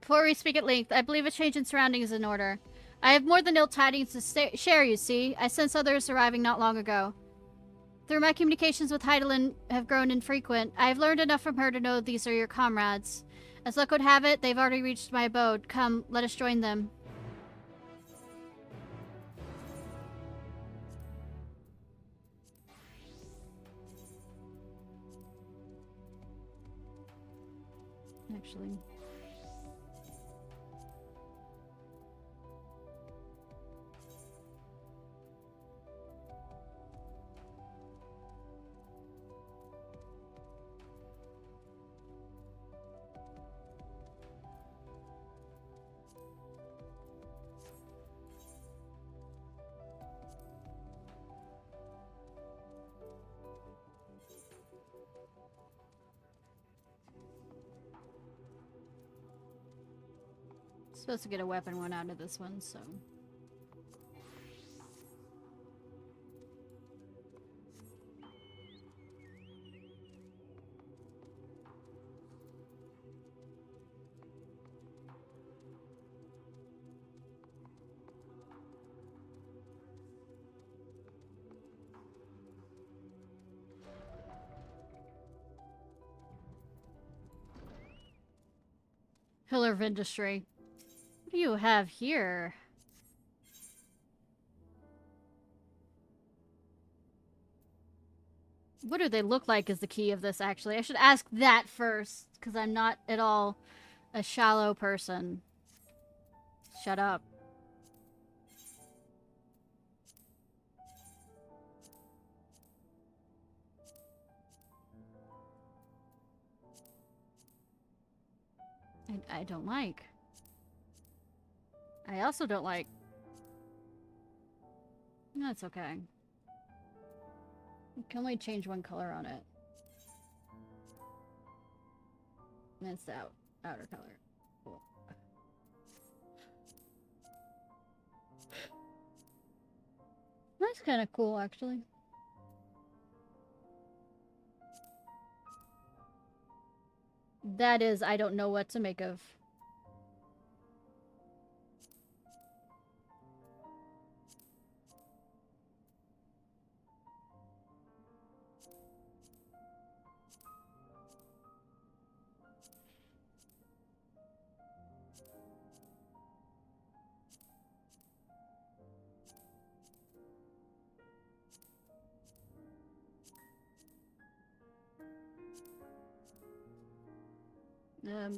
Before we speak at length, I believe a change in surroundings is in order. I have more than ill tidings to share, you see. I sense others arriving not long ago. Through my communications with Heidelin have grown infrequent, I have learned enough from her to know these are your comrades. As luck would have it, they've already reached my abode. Come, let us join them. Actually... Supposed to get a weapon one out of this one, so... Pillar of Industry. What do you have here? What do they look like is the key of this, actually. I should ask that first, because I'm not at all a shallow person. Shut up. I don't like. I also don't like. That's okay. You can only change one color on it. And it's the outer color. Cool. That's kind of cool, actually. That is, I don't know what to make of.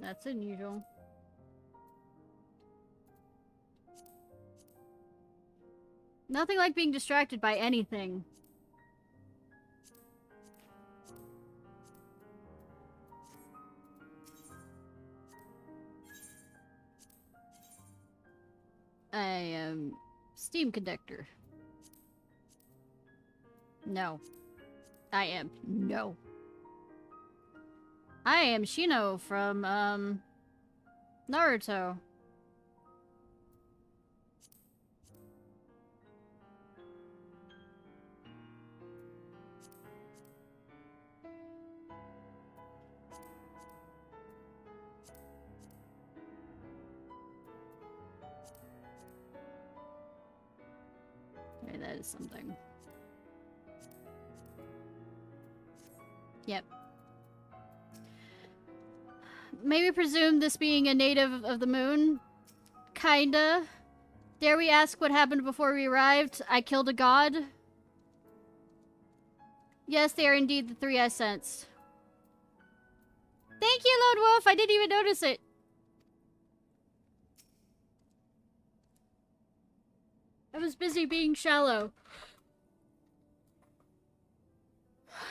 That's unusual. Nothing like being distracted by anything. I am steam conductor. No. I am. No. I am Shino from, Naruto. Okay, that is something. Yep. Maybe presume this being a native of the moon? Kinda. Dare we ask what happened before we arrived? I killed a god? Yes, they are indeed the three I sensed. Thank you, Lone Wolf! I didn't even notice it! I was busy being shallow.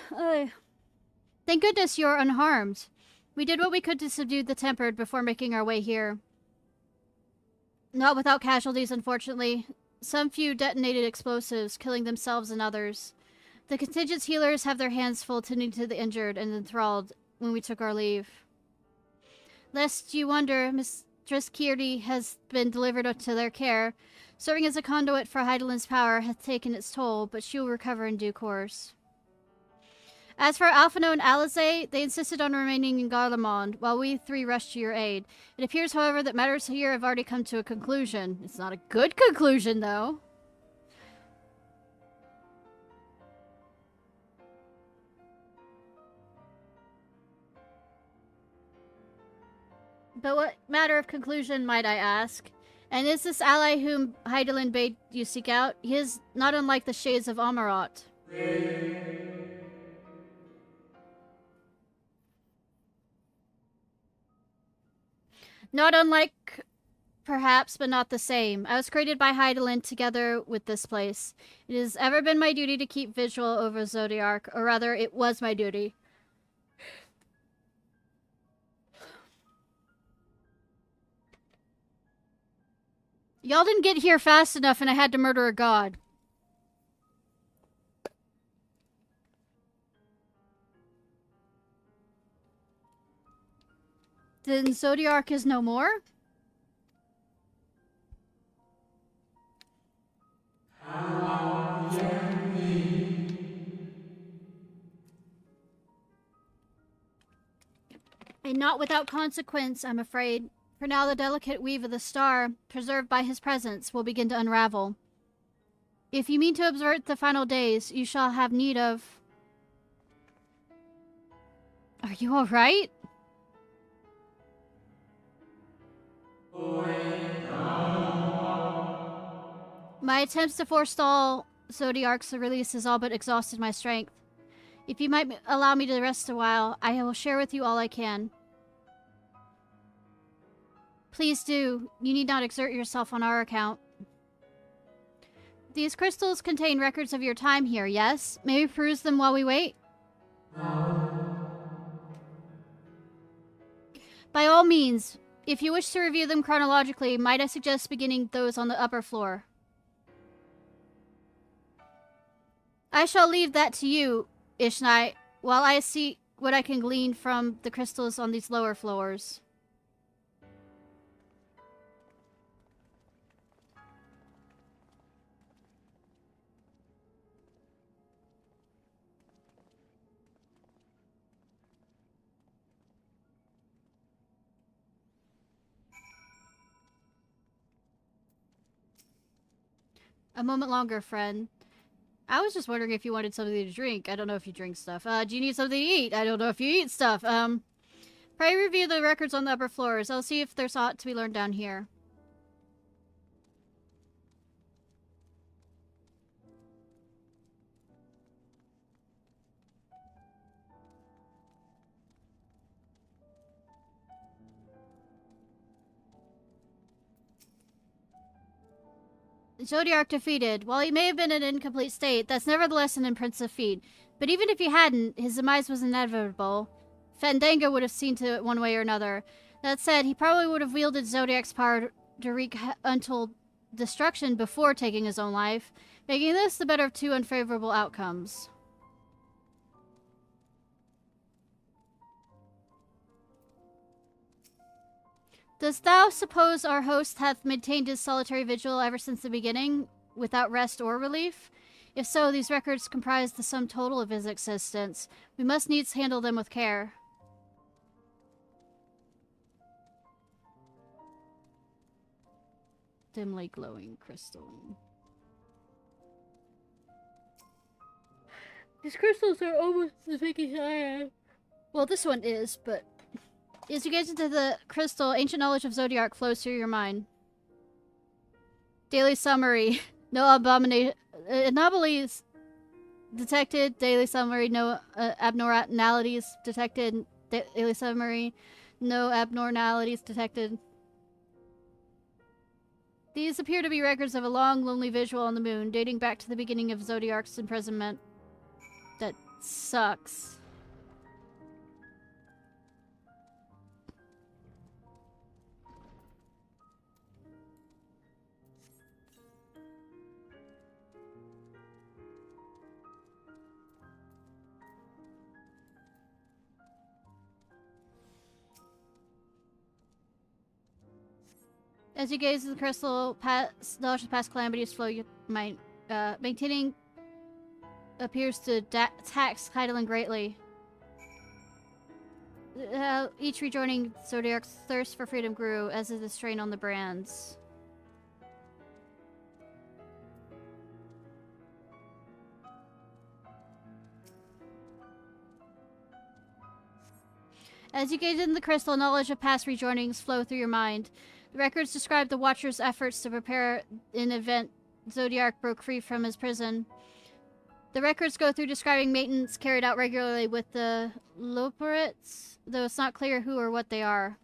Thank goodness you're unharmed. We did what we could to subdue the Tempered before making our way here. Not without casualties, unfortunately. Some few detonated explosives, killing themselves and others. The contingent's healers have their hands full tending to the injured and enthralled when we took our leave. Lest you wonder, Mistress Kirti has been delivered to their care. Serving as a conduit for Heidelin's power hath taken its toll, but she will recover in due course. As for Alphino and Alizé, they insisted on remaining in Garlemald, while we three rushed to your aid. It appears, however, that matters here have already come to a conclusion. It's not a good conclusion, though. But what matter of conclusion, might I ask? And is this ally whom Hydaelyn bade you seek out? He is not unlike the shades of Amarot. Not unlike, perhaps, but not the same. I was created by Hydaelyn together with this place. It has ever been my duty to keep vigil over Zodiark, or rather, it was my duty. Y'all didn't get here fast enough and I had to murder a god. Then Zodiark is no more? And not without consequence, I'm afraid. For now, the delicate weave of the star, preserved by his presence, will begin to unravel. If you mean to observe the final days, you shall have need of... Are you alright? My attempts to forestall Zodiark's release has all but exhausted my strength. If you might allow me to rest a while, I will share with you all I can. Please do. You need not exert yourself on our account. These crystals contain records of your time here, yes? May we peruse them while we wait? By all means. If you wish to review them chronologically, might I suggest beginning those on the upper floor? I shall leave that to you, Ishnai, while I see what I can glean from the crystals on these lower floors. A moment longer, friend. I was just wondering if you wanted something to drink. I don't know if you drink stuff. Do you need something to eat? I don't know if you eat stuff. Pray review the records on the upper floors. I'll see if there's aught to be learned down here. Zodiark defeated. While he may have been in an incomplete state, that's nevertheless an impressive feat. But even if he hadn't, his demise was inevitable. Fandango would have seen to it one way or another. That said, he probably would have wielded Zodiac's power to wreak untold destruction before taking his own life, making this the better of two unfavorable outcomes. Dost thou suppose our host hath maintained his solitary vigil ever since the beginning, without rest or relief? If so, these records comprise the sum total of his existence. We must needs handle them with care. Dimly glowing crystal. These crystals are almost as big as I am. Well, this one is, but... As you gaze into the crystal, ancient knowledge of Zodiark flows through your mind. Daily summary. No anomalies detected. Daily summary. No abnormalities detected. Daily summary. No abnormalities detected. These appear to be records of a long, lonely visual on the moon, dating back to the beginning of Zodiark's imprisonment. That sucks. As you gaze at the crystal, knowledge of past calamities flow your mind, maintaining appears to tax Heidelin greatly. Each rejoining Zodiac's thirst for freedom grew, as did the strain on the brands. As you gaze in the crystal, knowledge of past rejoinings flow through your mind. The records describe the Watcher's efforts to prepare in event Zodiac broke free from his prison. The records go through describing maintenance carried out regularly with the Loperites, though it's not clear who or what they are.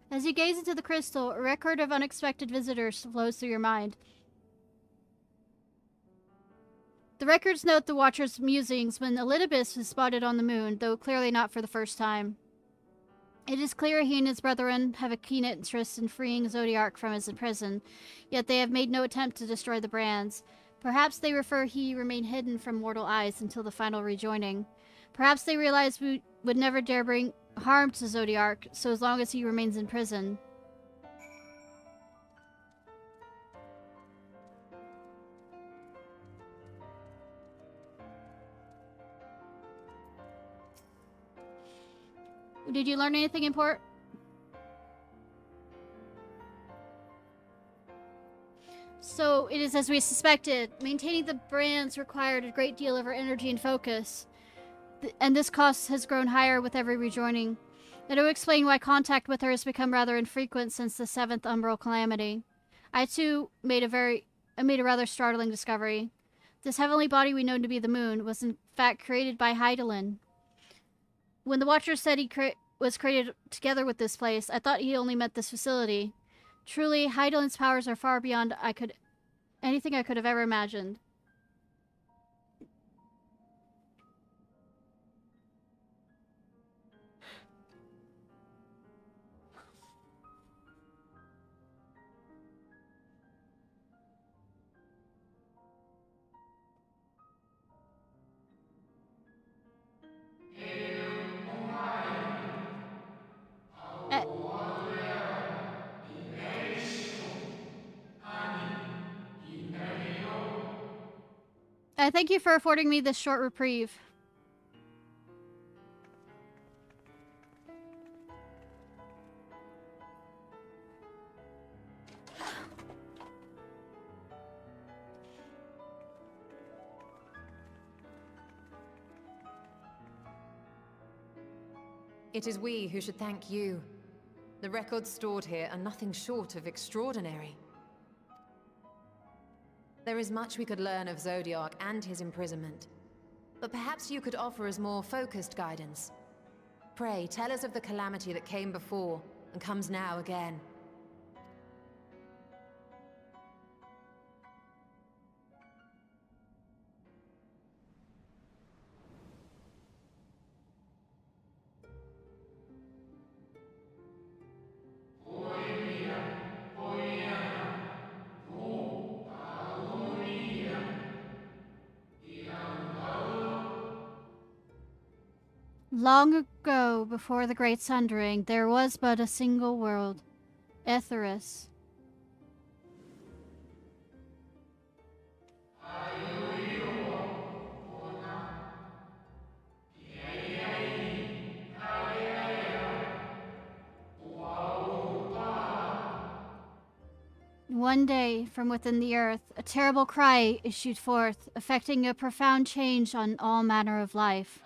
As you gaze into the crystal, a record of unexpected visitors flows through your mind. The records note the Watcher's musings when Elidibus was spotted on the moon, though clearly not for the first time. It is clear he and his brethren have a keen interest in freeing Zodiac from his prison, yet they have made no attempt to destroy the brands. Perhaps they prefer he remain hidden from mortal eyes until the final rejoining. Perhaps they realize we would never dare bring harm to Zodiac, so as long as he remains in prison. Did you learn anything important? So, it is as we suspected. Maintaining the brands required a great deal of our energy and focus. And this cost has grown higher with every rejoining. That will explain why contact with her has become rather infrequent since the 7th Umbral Calamity. I too made a rather startling discovery. This heavenly body we know to be the moon was in fact created by Heidelin. When the Watcher said he was created together with this place, I thought he only meant this facility. Truly, Heidelin's powers are far beyond anything I could have ever imagined. I thank you for affording me this short reprieve. It is we who should thank you. The records stored here are nothing short of extraordinary. There is much we could learn of Zodiac and his imprisonment, but perhaps you could offer us more focused guidance. Pray, tell us of the calamity that came before and comes now again. Long ago, before the Great Sundering, there was but a single world, Etheris. One day, from within the earth, a terrible cry issued forth, affecting a profound change on all manner of life.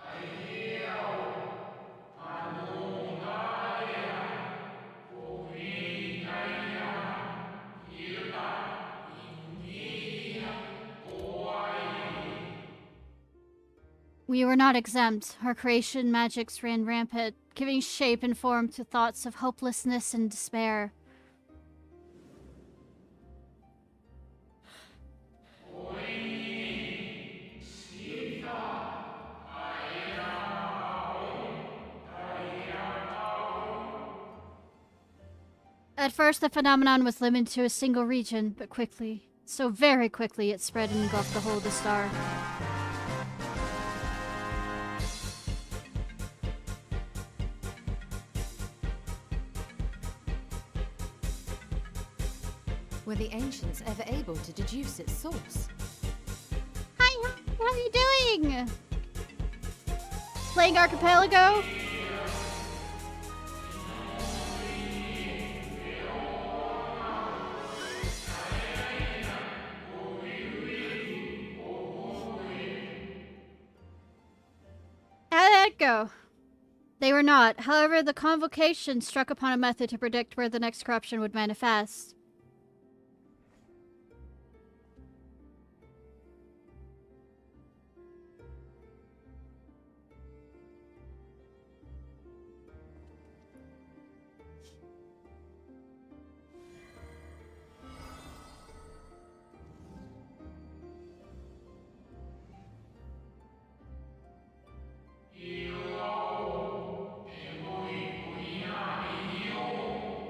We were not exempt. Our creation magics ran rampant, giving shape and form to thoughts of hopelessness and despair. At first, the phenomenon was limited to a single region, but quickly, so very quickly, it spread and engulfed the whole of the star. Were the ancients ever able to deduce its source? Hi, how are you doing? Playing Archipelago? How did that go? They were not. However, the convocation struck upon a method to predict where the next corruption would manifest.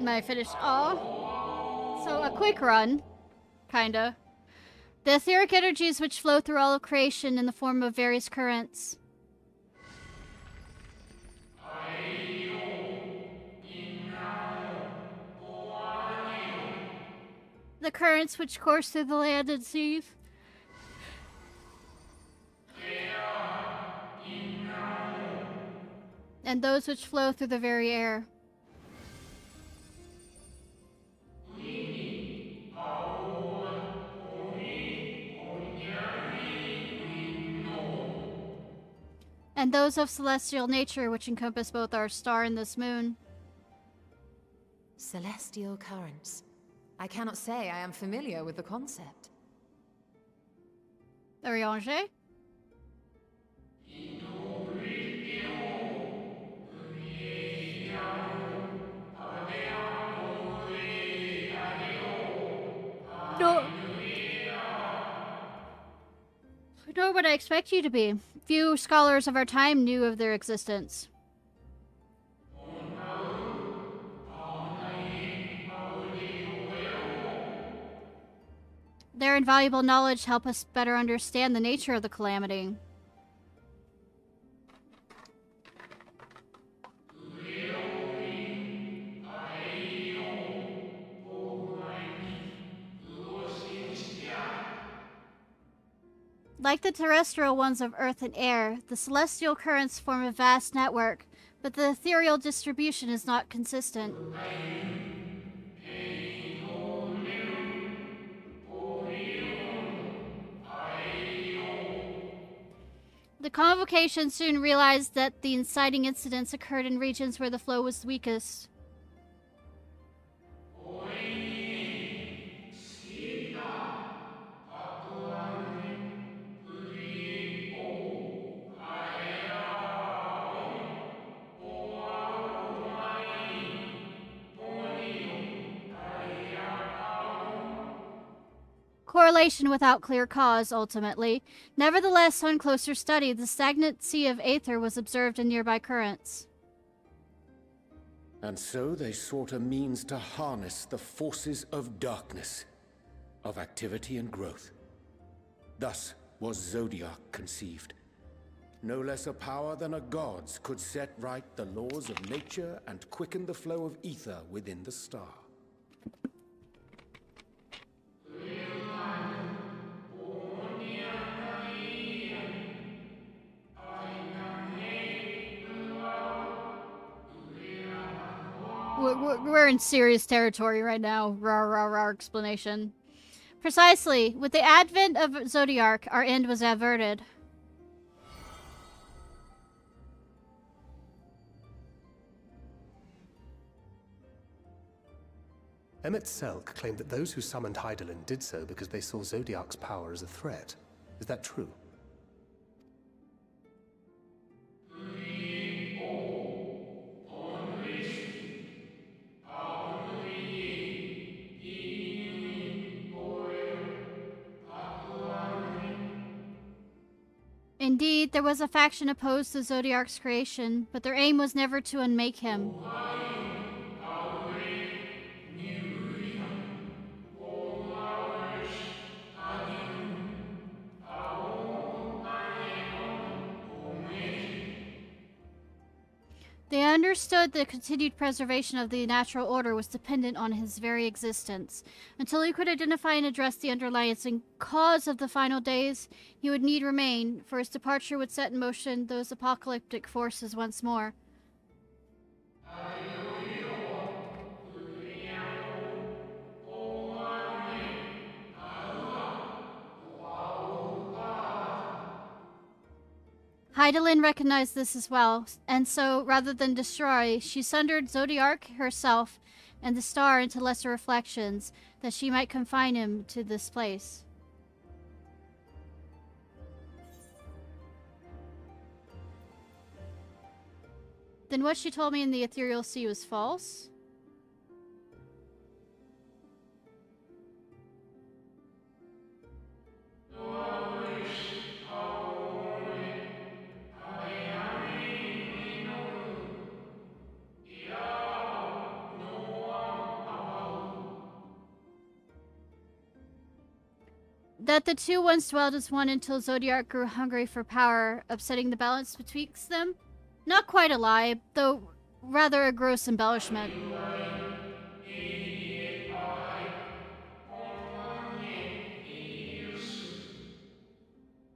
I finished all. So a quick run, kinda. The etheric energies which flow through all of creation in the form of various currents. The currents which course through the land and seas. And those which flow through the very air. And those of celestial nature which encompass both our star and this moon. Celestial currents. I cannot say I am familiar with the concept. Ariange? No. Nor would I expect you to be. Few scholars of our time knew of their existence. Their invaluable knowledge help us better understand the nature of the calamity. Like the terrestrial ones of earth and air, the celestial currents form a vast network, but the ethereal distribution is not consistent. The convocation soon realized that the inciting incidents occurred in regions where the flow was weakest. Correlation without clear cause, ultimately. Nevertheless, on closer study, the stagnancy of aether was observed in nearby currents. And so they sought a means to harness the forces of darkness, of activity and growth. Thus was Zodiac conceived. No less a power than a god's could set right the laws of nature and quicken the flow of ether within the star. We're in serious territory right now. Rar, rar, rar explanation. Precisely. With the advent of Zodiac, our end was averted. Emmett Selk claimed that those who summoned Hydaelyn did so because they saw Zodiac's power as a threat. Is that true? Indeed, there was a faction opposed to Zodiac's creation, but their aim was never to unmake him. The understood the continued preservation of the natural order was dependent on his very existence. Until he could identify and address the underlying cause of the final days, he would need remain, for his departure would set in motion those apocalyptic forces once more. Heidelin recognized this as well, and so, rather than destroy, she sundered Zodiark herself and the star into lesser reflections, that she might confine him to this place. Then what she told me in the Ethereal Sea was false? That the two once dwelled as one until Zodiark grew hungry for power, upsetting the balance betwixt them? Not quite a lie, though rather a gross embellishment.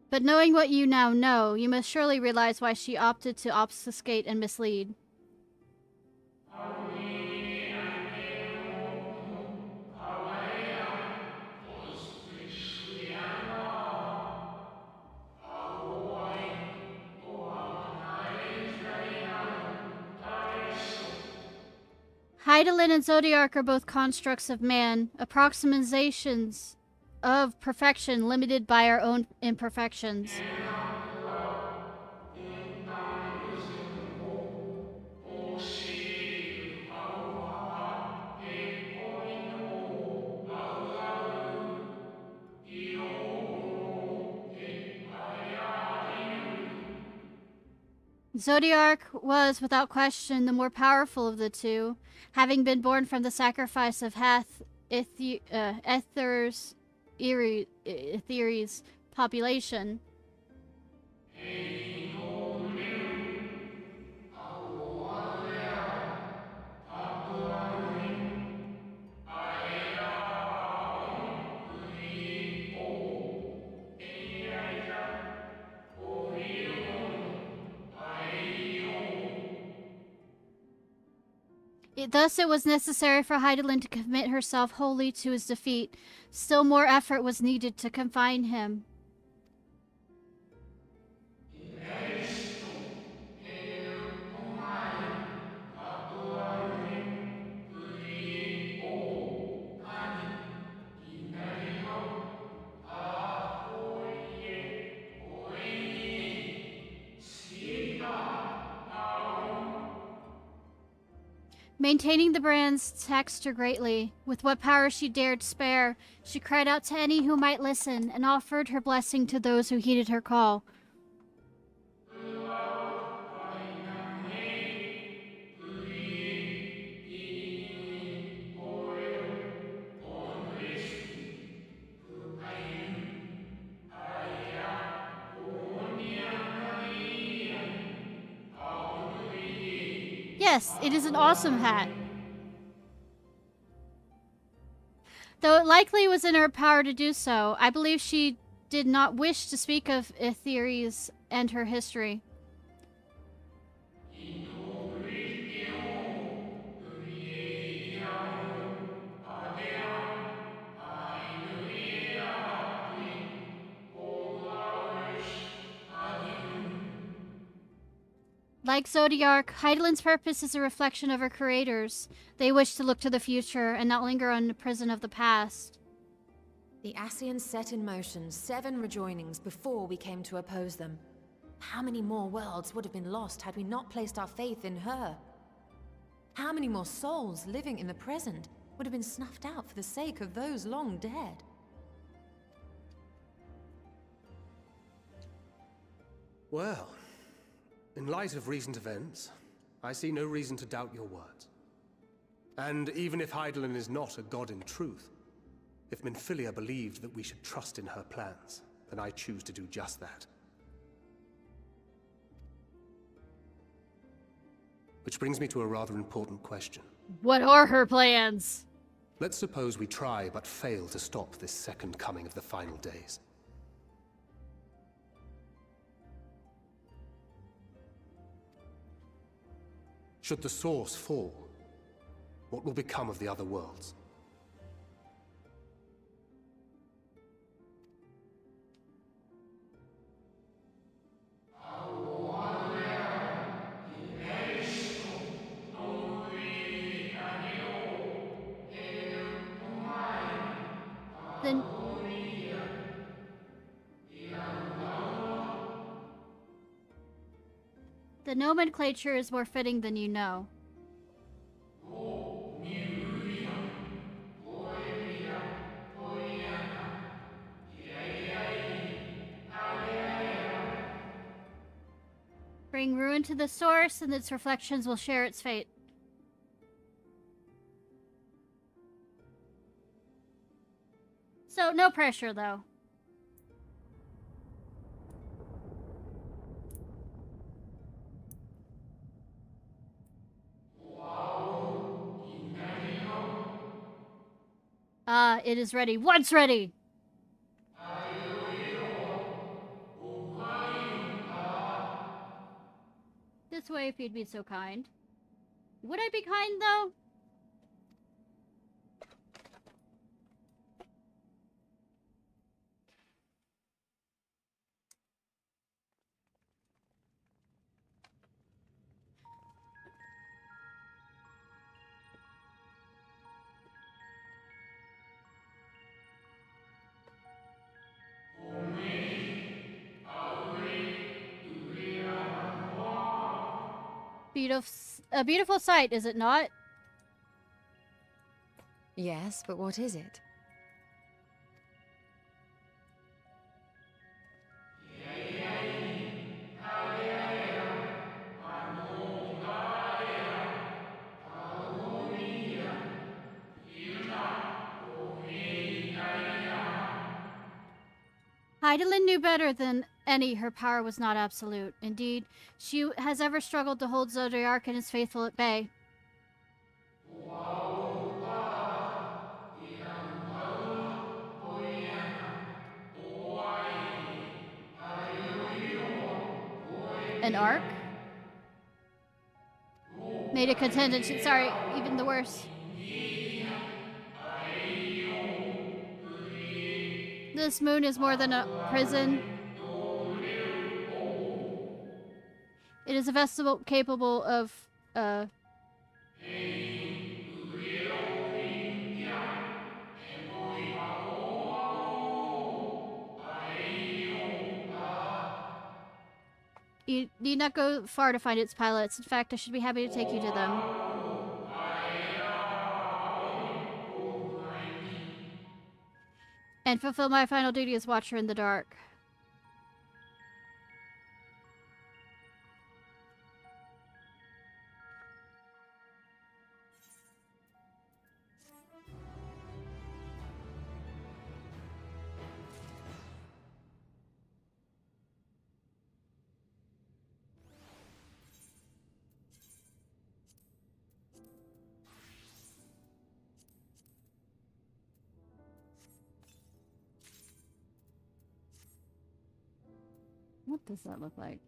But knowing what you now know, you must surely realize why she opted to obfuscate and mislead. Heidelin and Zodiark are both constructs of man, approximations of perfection limited by our own imperfections. Zodiark was, without question, the more powerful of the two, having been born from the sacrifice of Ether's population. Thus it was necessary for Heidelin to commit herself wholly to his defeat. Still more effort was needed to confine him. Maintaining the brands taxed her greatly. With what power she dared spare, she cried out to any who might listen and offered her blessing to those who heeded her call. Yes, it is an awesome hat. Though it likely was in her power to do so, I believe she did not wish to speak of Etheres and her history. Like Zodiark, Heidelin's purpose is a reflection of her creators. They wish to look to the future and not linger on the prison of the past. The Ascians set in motion 7 rejoinings before we came to oppose them. How many more worlds would have been lost had we not placed our faith in her? How many more souls living in the present would have been snuffed out for the sake of those long dead? Well, in light of recent events, I see no reason to doubt your words. And even if Heidelin is not a god in truth, if Minfilia believed that we should trust in her plans, then I choose to do just that. Which brings me to a rather important question. What are her plans? Let's suppose we try but fail to stop this second coming of the final days. Should the source fall, what will become of the other worlds? Then the nomenclature is more fitting than you know. Bring ruin to the source, and its reflections will share its fate. So, no pressure, though. It is ready. Once ready! This way, if you'd be so kind. Would I be kind, though? A beautiful sight, is it not? Yes, but what is it? Heidelin knew better than any her power was not absolute. Indeed, she has ever struggled to hold Zodiark and his faithful at bay. An arc? Made a contendant. Sorry, even the worse. This moon is more than a prison. It is a vessel capable of, You need not go far to find its pilots. In fact, I should be happy to take you to them. And fulfill my final duty as Watcher in the Dark. What does that look like?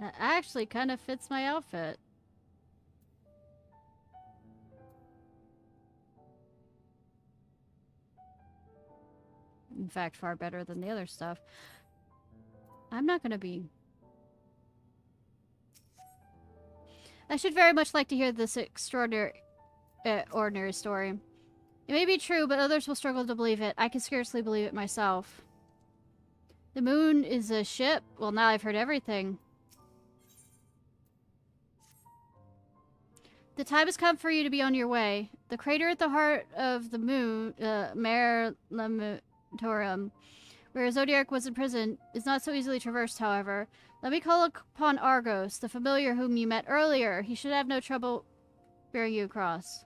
It actually kind of fits my outfit. In fact, far better than the other stuff. I'm not gonna be... I should very much like to hear this ordinary story. It may be true, but others will struggle to believe it. I can scarcely believe it myself. The moon is a ship? Well, now I've heard everything. The time has come for you to be on your way. The crater at the heart of the moon, Mare Lamatorum, where Zodiark was imprisoned, is not so easily traversed, however. Let me call upon Argos, the familiar whom you met earlier. He should have no trouble bearing you across.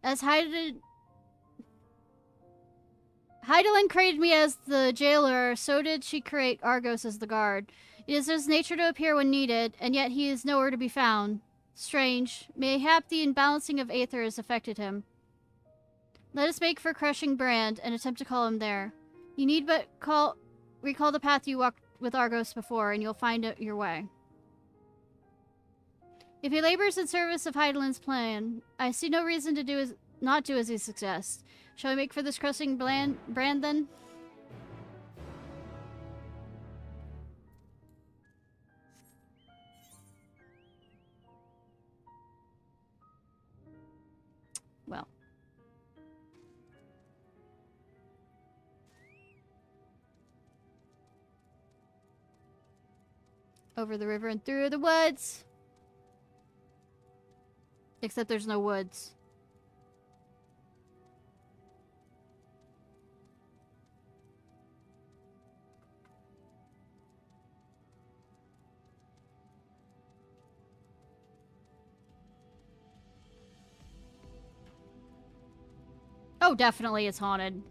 As Heidelin created me as the jailer, so did she create Argos as the guard. It is his nature to appear when needed, and yet he is nowhere to be found. Strange. Mayhap the imbalancing of Aether has affected him. Let us make for Crushing Brand and attempt to call him there. You need but recall the path you walked with Argos before, and you'll find your way. If he labors in service of Heidelin's plan, I see no reason to not do as he suggests. Shall we make for this Crushing Brand then? Well. Over the river and through the woods. Except there's no woods. Oh, definitely it's haunted.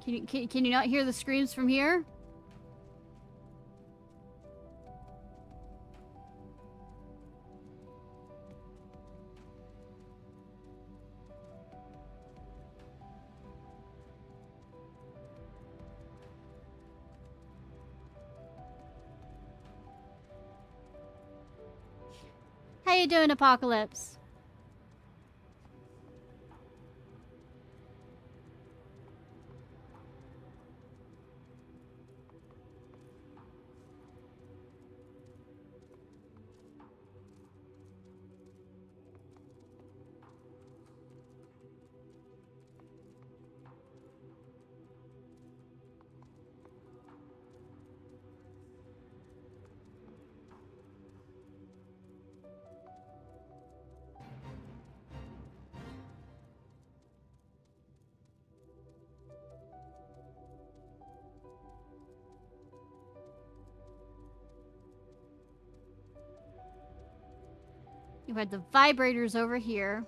Can you not hear the screams from here? How you doing, Apocalypse? You had the vibrators over here.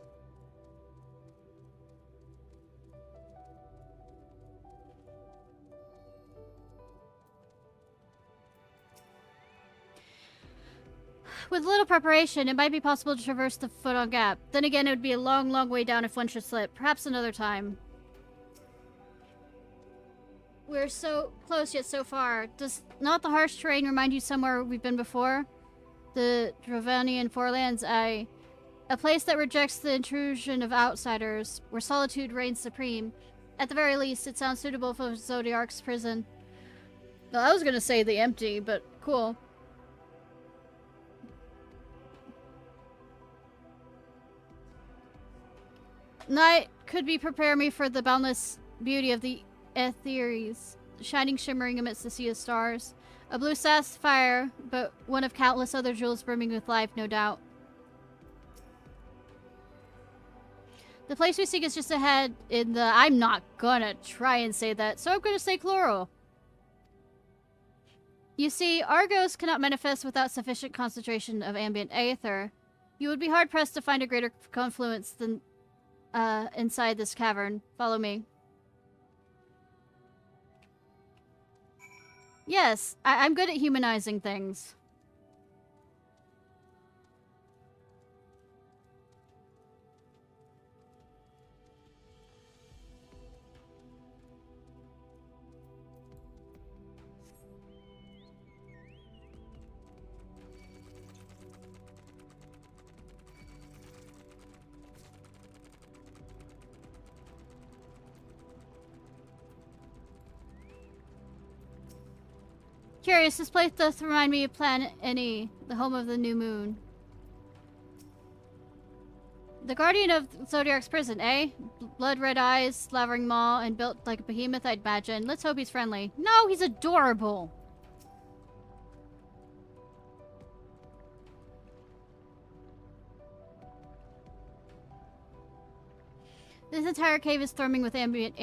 With little preparation, it might be possible to traverse the Foot-on Gap. Then again, it would be a long, long way down if one should slip. Perhaps another time. We're so close yet so far. Does not the harsh terrain remind you somewhere we've been before? The Dravanian Forelands, a place that rejects the intrusion of outsiders, where solitude reigns supreme. At the very least, it sounds suitable for Zodiark's prison. Well, I was gonna say the empty, but cool. Night could be prepare me for the boundless beauty of the Aetheres, shining shimmering amidst the sea of stars. A blue sapphire, but one of countless other jewels brimming with life, no doubt. The place we seek is just ahead in the... I'm not gonna try and say that, so I'm gonna say Chloral. You see, Argos cannot manifest without sufficient concentration of ambient aether. You would be hard-pressed to find a greater confluence than inside this cavern. Follow me. Yes, I'm good at humanizing things. Curious, this place doth remind me of Planet Any, the home of the new moon. The guardian of Zodiark's prison, eh? Blood-red eyes, slavering maw, and built like a behemoth, I'd imagine. Let's hope he's friendly. No, he's adorable! This entire cave is thrumming with ambient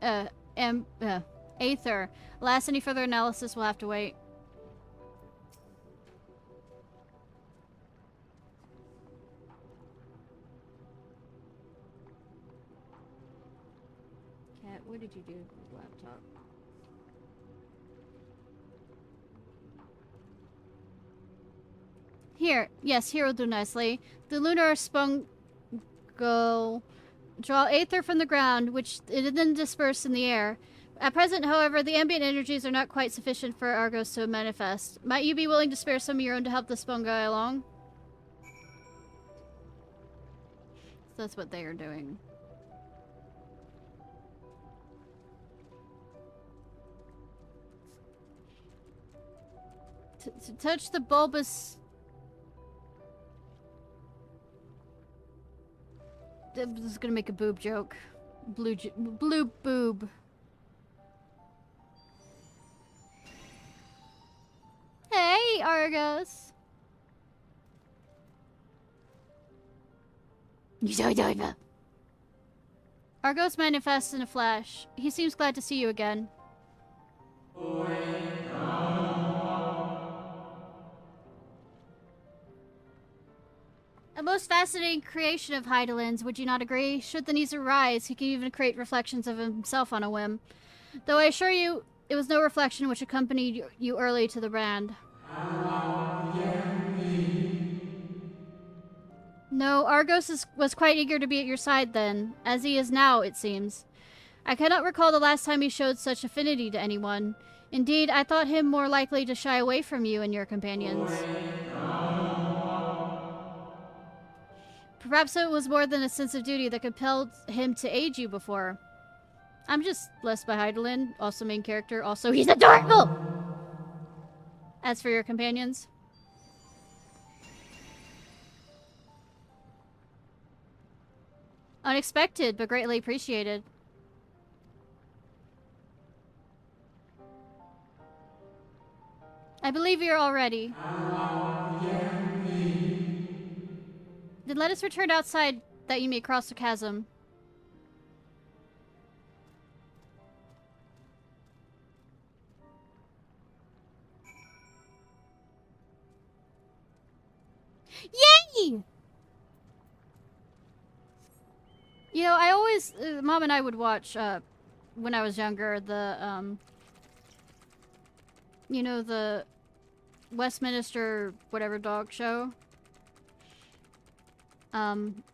aether. Alas, any further analysis will have to wait. Cat, what did you do with the laptop? Here. Yes, here will do nicely. The lunar spungo draw aether from the ground, which it then disperse in the air. At present, however, the ambient energies are not quite sufficient for Argos to manifest. Might you be willing to spare some of your own to help the spungi along? So that's what they are doing. To touch the bulbous... This is gonna make a boob joke. Blue boob. Hey, Argos. Argos manifests in a flash. He seems glad to see you again. A most fascinating creation of Heidelin's, would you not agree? Should the needs arise, he can even create reflections of himself on a whim. Though I assure you, it was no reflection which accompanied you early to the brand. No, Argos was quite eager to be at your side then, as he is now, it seems. I cannot recall the last time he showed such affinity to anyone. Indeed, I thought him more likely to shy away from you and your companions. Perhaps it was more than a sense of duty that compelled him to aid you before. I'm just blessed by Heidelin, also main character. Also, he's adorable! As for your companions... Unexpected, but greatly appreciated. I believe you're all ready. Then let us return outside that you may cross the chasm. Yay! You know, I always, Mom and I would watch, when I was younger, the, you know, the Westminster whatever dog show.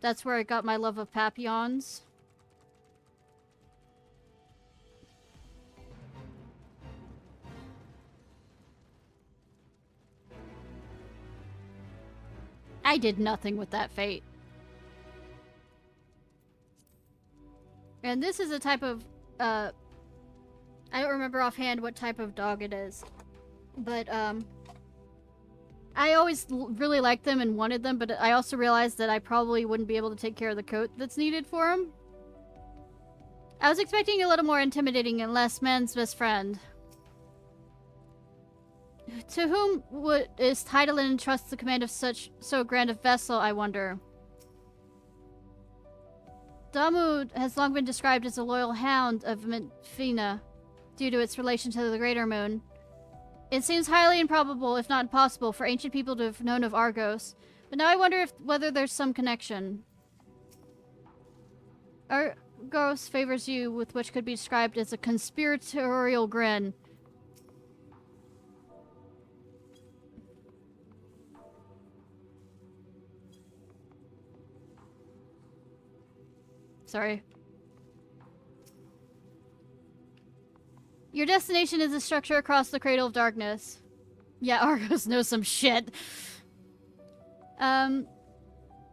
That's where I got my love of Papillons. I did nothing with that fate. And this is a type of, I don't remember offhand what type of dog it is. But, I always really liked them and wanted them, but I also realized that I probably wouldn't be able to take care of the coat that's needed for him. I was expecting a little more intimidating and less man's best friend. To whom is Heidelin entrust the command of so grand a vessel, I wonder? Damu has long been described as a loyal hound of Fina, due to its relation to the Greater Moon. It seems highly improbable, if not impossible, for ancient people to have known of Argos, but now I wonder whether there's some connection. Argos favors you with which could be described as a conspiratorial grin. Sorry. Your destination is a structure across the Cradle of Darkness. Yeah, Argos knows some shit. This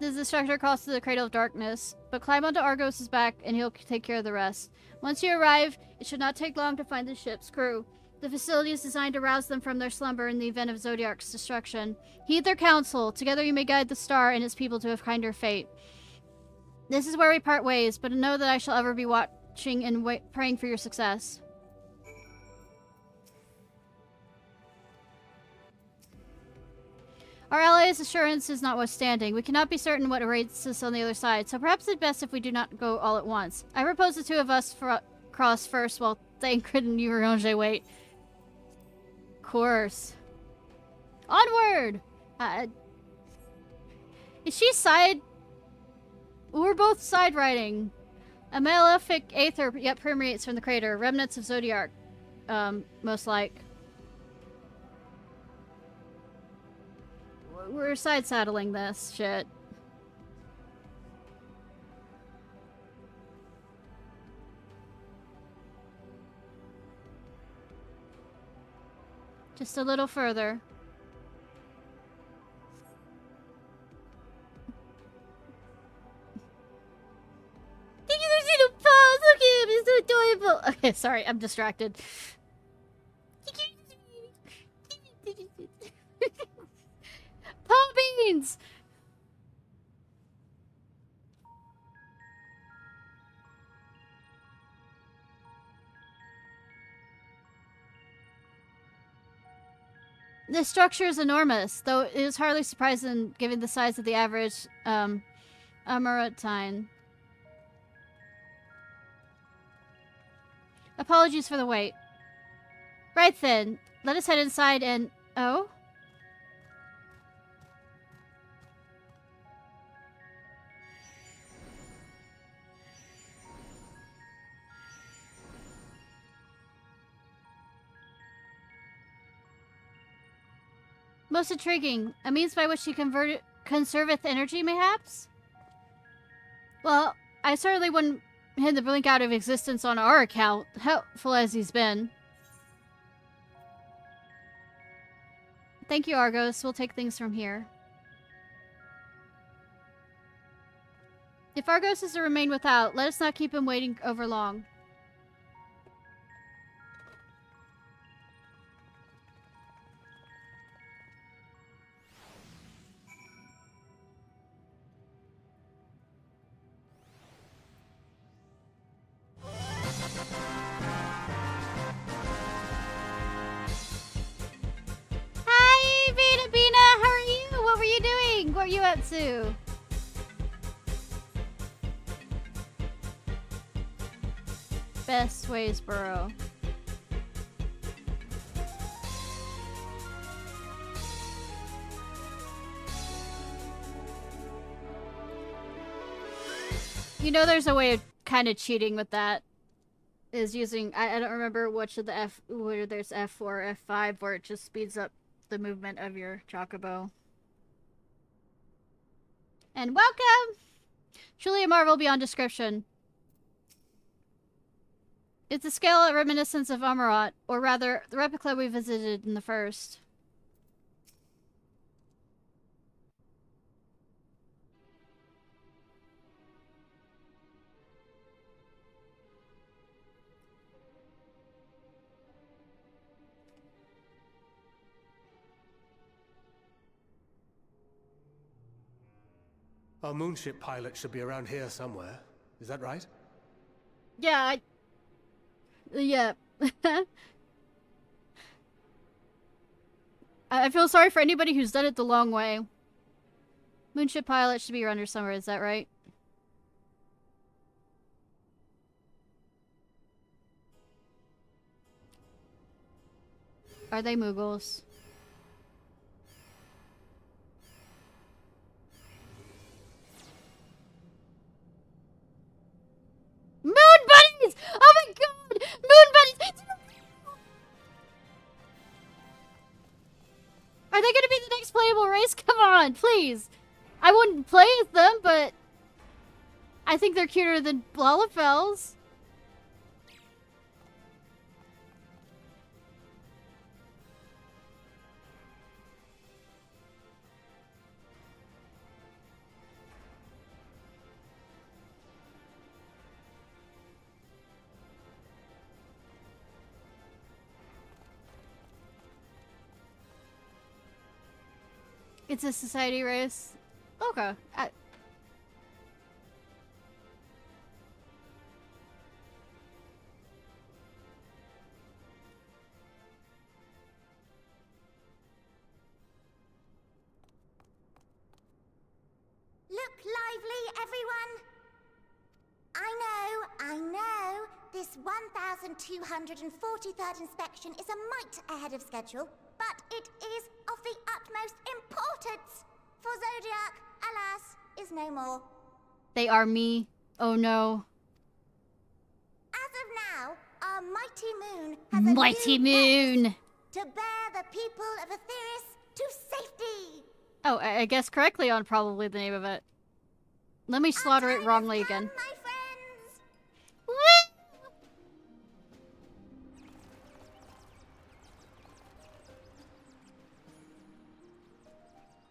is a structure across the Cradle of Darkness, but climb onto Argos' back and he'll take care of the rest. Once you arrive, it should not take long to find the ship's crew. The facility is designed to rouse them from their slumber in the event of Zodiac's destruction. Heed their counsel. Together you may guide the star and its people to a kinder fate. This is where we part ways, but know that I shall ever be watching and praying for your success. Our allies' assurance is notwithstanding. We cannot be certain what awaits us on the other side, so perhaps it's best if we do not go all at once. I propose the two of us cross first while Thancred and Uranger wait. Course. Onward! Is she side... We're both side riding. A malefic aether yet permeates from the crater. Remnants of Zodiac. Most like. We're side saddling this shit. Just a little further. Thank you for seeing the paws! Look at him, he's so adorable! Okay, sorry, I'm distracted. Paw beans! This structure is enormous, though it is hardly surprising given the size of the average, Amaratine. Apologies for the wait. Right then, let us head inside and... Oh? Most intriguing. A means by which he conserveth energy, mayhaps? Well, I certainly wouldn't hint the blink out of existence on our account, helpful as he's been. Thank you, Argos. We'll take things from here. If Argos is to remain without, let us not keep him waiting over long. What are you up to? Best ways burrow. You know there's a way of kind of cheating with that. Is using, I don't remember which of the whether there's F4 or F5 where it just speeds up the movement of your chocobo. And welcome! Truly a marvel beyond description. It's a scale a reminiscence of Amarat, or rather, the replica we visited in the first. Our moonship pilot should be around here somewhere. Is that right? Yeah, yeah. I feel sorry for anybody who's done it the long way. Moonship pilot should be around here somewhere, is that right? Are they Moogles? Moon bunnies! Oh my god! Moon bunnies! Are they gonna be the next playable race? Come on, please! I wouldn't play as them, but I think they're cuter than Lalafels. It's a society race. Okay. everyone. I know. This 1243rd inspection is a mite ahead of schedule, but it is of the utmost importance. For Zodiac, alas, is no more. They are me. Oh no. As of now, our mighty moon has a Mighty new moon! purpose: to bear the people of Aetheris to safety. Oh, I guessed correctly on probably the name of it. Let me slaughter it wrongly again. My friends.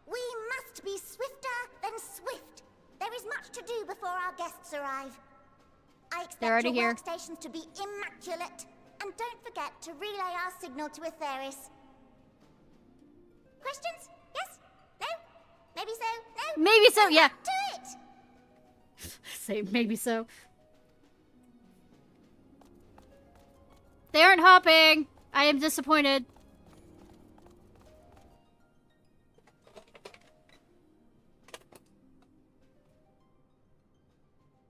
We must be swifter than swift. There is much to do before our guests arrive. I They're already expect your here. workstations to be immaculate. And don't forget to relay our signal to Aetheris. Questions? Yes? No? Maybe so? No? Maybe so, yeah. To it! Say maybe so. They aren't hopping! I am disappointed.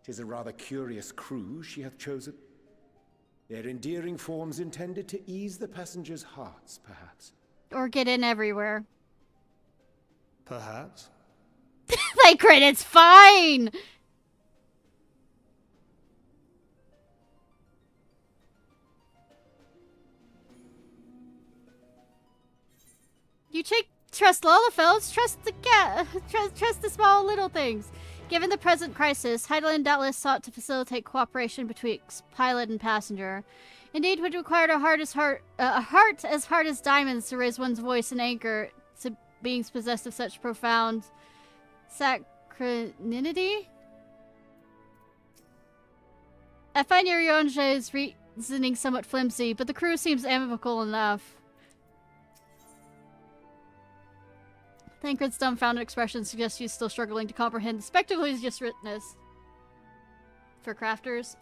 Tis a rather curious crew she hath chosen. Their endearing forms intended to ease the passengers' hearts, perhaps. Or get in everywhere. Perhaps. Like, crit, it's fine! You trust Lalafelds, trust the trust the small little things. Given the present crisis, Heidelin doubtless sought to facilitate cooperation betwixt pilot and passenger. Indeed, would require a heart as hard as diamonds to raise one's voice in anger to beings possessed of such profound saccharinity. I find Yonje's reasoning somewhat flimsy, but the crew seems amicable enough. Tancred's dumbfounded expression suggests he's still struggling to comprehend the spectacle he's just witnessed. For crafters?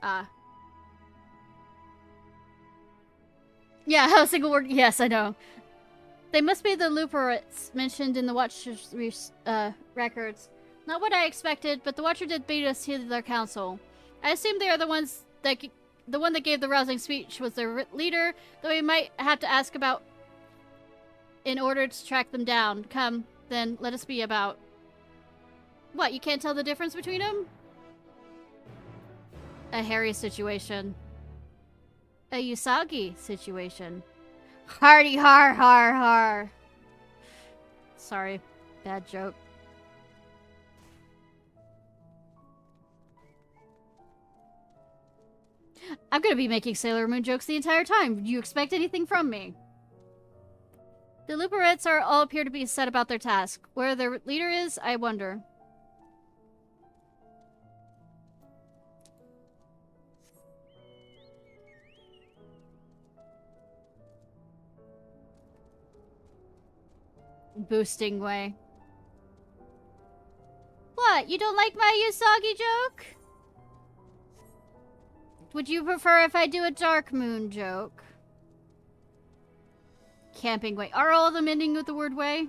Yeah, a single word. Yes, I know. They must be the Luperites mentioned in the Watcher's records. Not what I expected, but the Watcher did beat us to their council. I assume they are the ones that the one that gave the rousing speech was their leader, though we might have to ask about in order to track them down. Come, then, let us be about. What, you can't tell the difference between them? A hairy situation. A Usagi situation. Hardy har har har. Sorry, bad joke. I'm gonna be making Sailor Moon jokes the entire time. Do you expect anything from me? The Luperites all appear to be set about their task. Where their leader is, I wonder. Boosting way. What? You don't like my Usagi joke? Would you prefer if I do a Dark Moon joke? Camping way. Are all of them ending with the word way?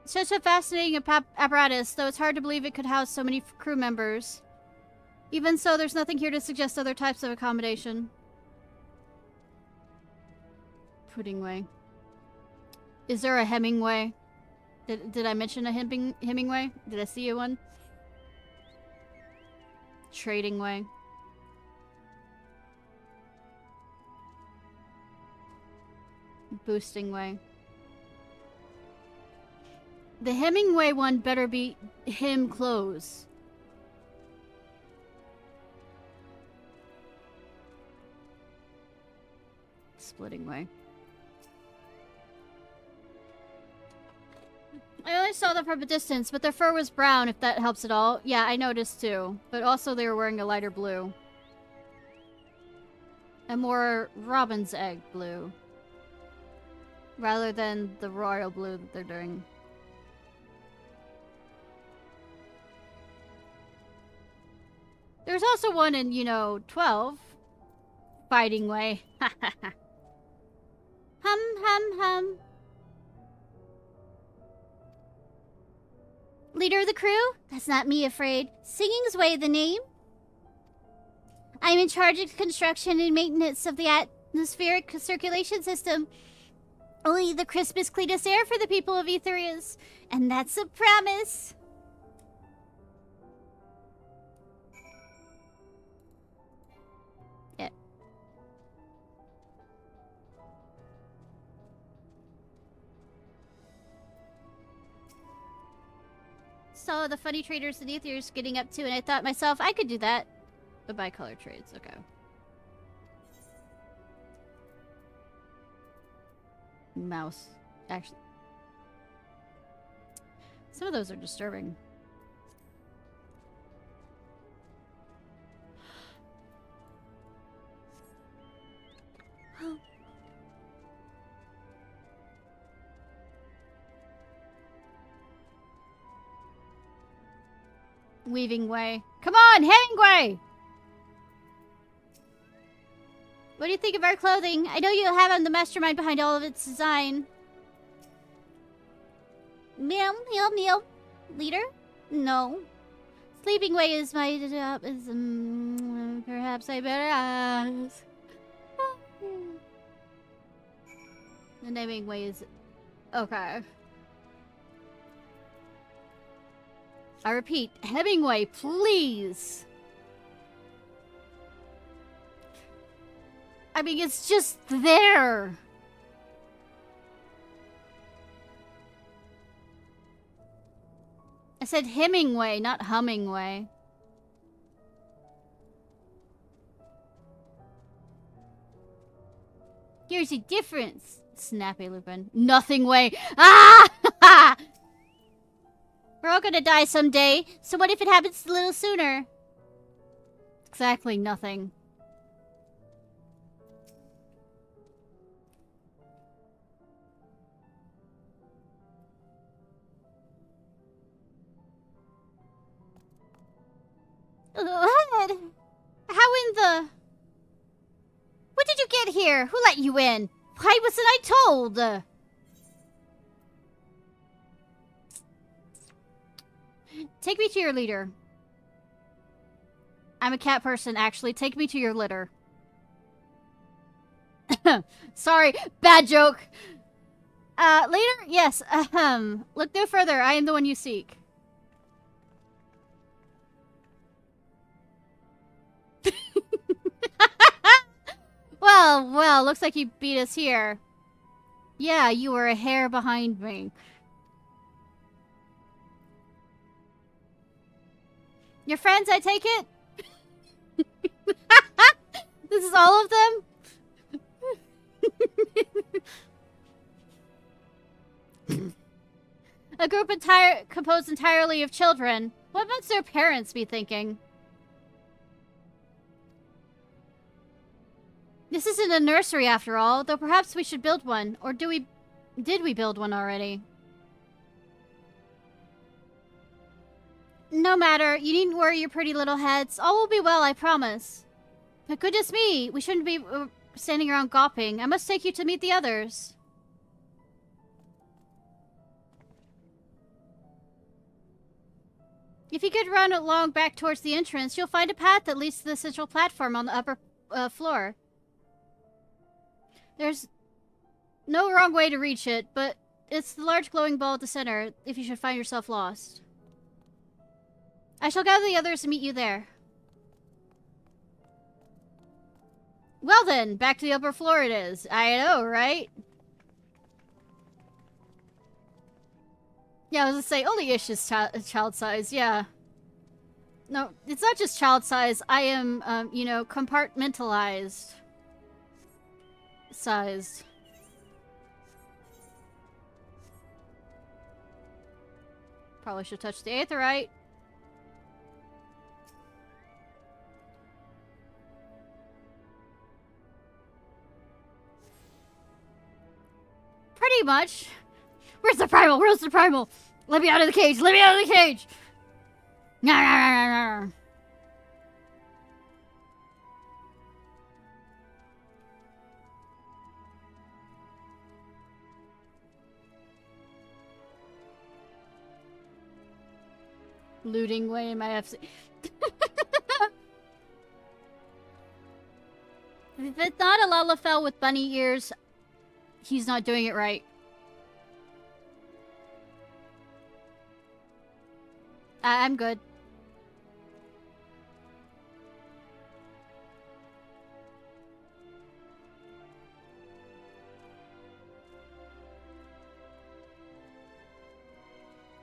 Such a fascinating apparatus, though it's hard to believe it could house so many crew members. Even so, there's nothing here to suggest other types of accommodation. Pudding way. Is there a Hemingway? Did I mention a Hemingway? Did I see you one? Trading way. Boosting way. The Hemingway one better be him clothes. Splitting way. I only saw them from a distance, but their fur was brown, if that helps at all. Yeah, I noticed too. But also they were wearing a lighter blue. A more robin's egg blue. Rather than the royal blue that they're doing. There's also one in, 12. Fighting way. Hum hum. Leader of the crew? That's not me, afraid. Singing's way the name. I'm in charge of construction and maintenance of the atmospheric circulation system. Only the crispest, cleanest air for the people of Etherius. And that's a promise. Yeah. Saw the funny traders and Etherius getting up to, and I thought myself, I could do that. But by color trades, okay. Mouse. Actually. Some of those are disturbing. Weaving way. Come on, Hemingway! What do you think of our clothing? I know you have on the mastermind behind all of its design. Meow, meow, meow. Leader? No. Sleeping way is my job. Perhaps I better ask. The naming way is... Okay. I repeat, Hemingway, please. I mean, it's just there. I said Hemingway, not Hummingway. Here's the difference. Snappy Lupin. Nothing way. Ah! We're all gonna die someday, so what if it happens a little sooner? Exactly nothing. What? How in the... When did you get here? Who let you in? Why wasn't I told? Take me to your leader. I'm a cat person, actually. Take me to your litter. Sorry, bad joke. Leader? Yes, Look no further. I am the one you seek. Well, looks like you beat us here. Yeah, you were a hair behind me. Your friends, I take it? This is all of them? A group composed entirely of children. What must their parents be thinking? This isn't a nursery after all, though perhaps we should build one. Or did we build one already? No matter, you needn't worry your pretty little heads. All will be well, I promise. But goodness me, we shouldn't be standing around gawping. I must take you to meet the others. If you could run along back towards the entrance, you'll find a path that leads to the central platform on the upper floor. There's no wrong way to reach it, but it's the large glowing ball at the center if you should find yourself lost. I shall gather the others and meet you there. Well then, back to the upper floor it is. I know, right? Yeah, I was gonna say, only Ish is child size, yeah. No, it's not just child size. I am, you know, compartmentalized. Sized. Probably should touch the aetheryte. Pretty much. Where's the primal? Where's the primal? Let me out of the cage! Let me out of the cage! Looting way in my FC. If it's not a Lalafell with bunny ears, he's not doing it right. I'm good.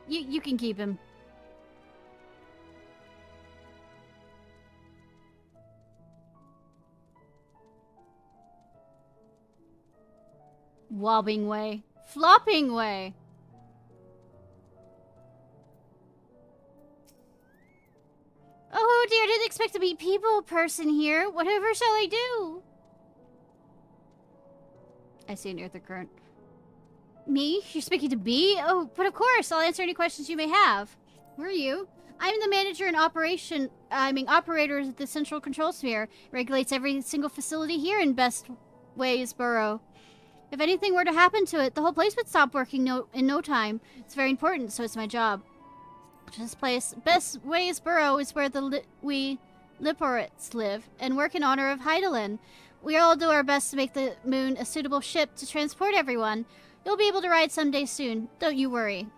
You can keep him. Wobbing way. Flopping way. Oh dear, didn't expect to meet people person here. Whatever shall I do? I see an earther current. Me? You're speaking to me? Oh, but of course, I'll answer any questions you may have. Who are you? I'm the manager and operator of the Central Control Sphere. Regulates every single facility here in Best Ways Borough. If anything were to happen to it, the whole place would stop working in no time. It's very important, so it's my job. This place, Best Ways Borough, is where we Liporits live, and work in honor of Heidelin. We all do our best to make the moon a suitable ship to transport everyone. You'll be able to ride someday soon. Don't you worry.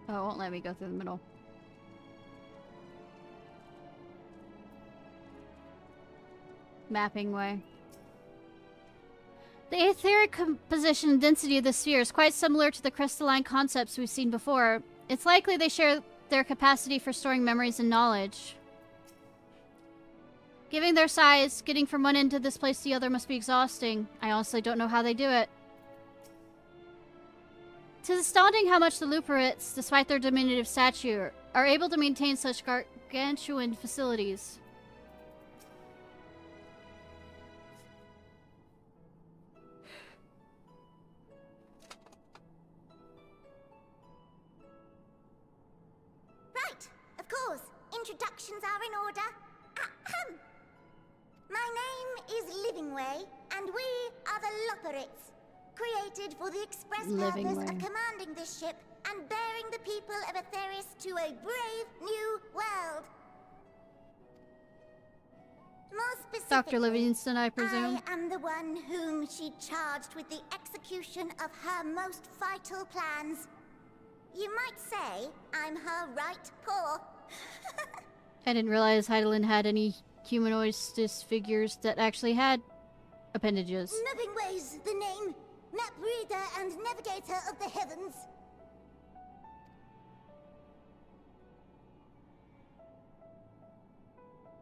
Oh, it won't let me go through the middle. Mapping way. The etheric composition and density of the sphere is quite similar to the crystalline concepts we've seen before. It's likely they share their capacity for storing memories and knowledge. Given their size, getting from one end to this place to the other must be exhausting. I honestly don't know how they do it. It's astounding how much the Luperits, despite their diminutive stature, are able to maintain such gargantuan facilities. Right, of course. Introductions are in order. Ahem. My name is Livingway, and we are the Luperits. Created for the express purpose of commanding this ship and bearing the people of Atheris to a brave new world. More specifically, Dr. Livingston, I presume. I am the one whom she charged with the execution of her most vital plans. You might say I'm her right paw. I didn't realize Heidelin had any humanoid figures that actually had appendages. Livingway's the name. Map reader and navigator of the heavens.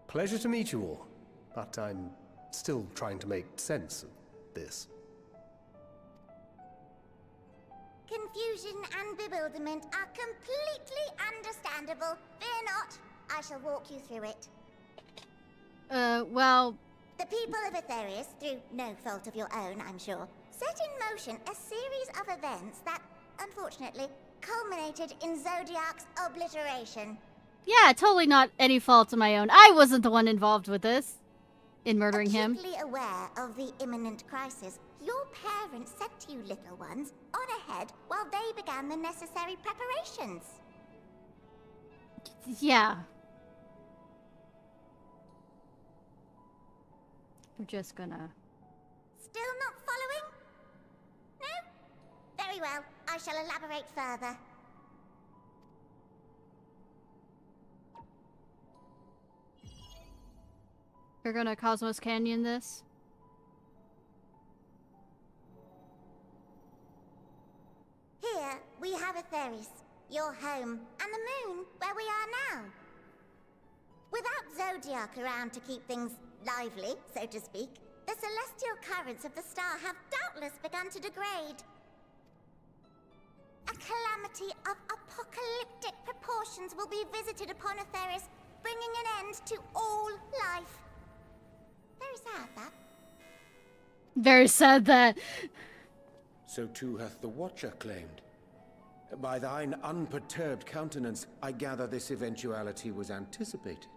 Pleasure to meet you all, but I'm still trying to make sense of this. Confusion and bewilderment are completely understandable. Fear not, I shall walk you through it. Well... The people of Atheris, through no fault of your own, I'm sure, set in motion a series of events that, unfortunately, culminated in Zodiac's obliteration. Yeah, totally not any fault of my own. I wasn't the one involved with this. In murdering him. Acutely aware of the imminent crisis, your parents sent you little ones on ahead while they began the necessary preparations. Yeah. We're just gonna... Still not following? No? Very well. I shall elaborate further. We're gonna Cosmos Canyon this. Here, we have Atheris, your home, and the moon, where we are now. Without Zodiac around to keep things lively, so to speak, the celestial currents of the star have doubtless begun to degrade. A calamity of apocalyptic proportions will be visited upon Atheris, bringing an end to all life. Very sad, that. Very sad that. So too hath the Watcher claimed. By thine unperturbed countenance, I gather this eventuality was anticipated.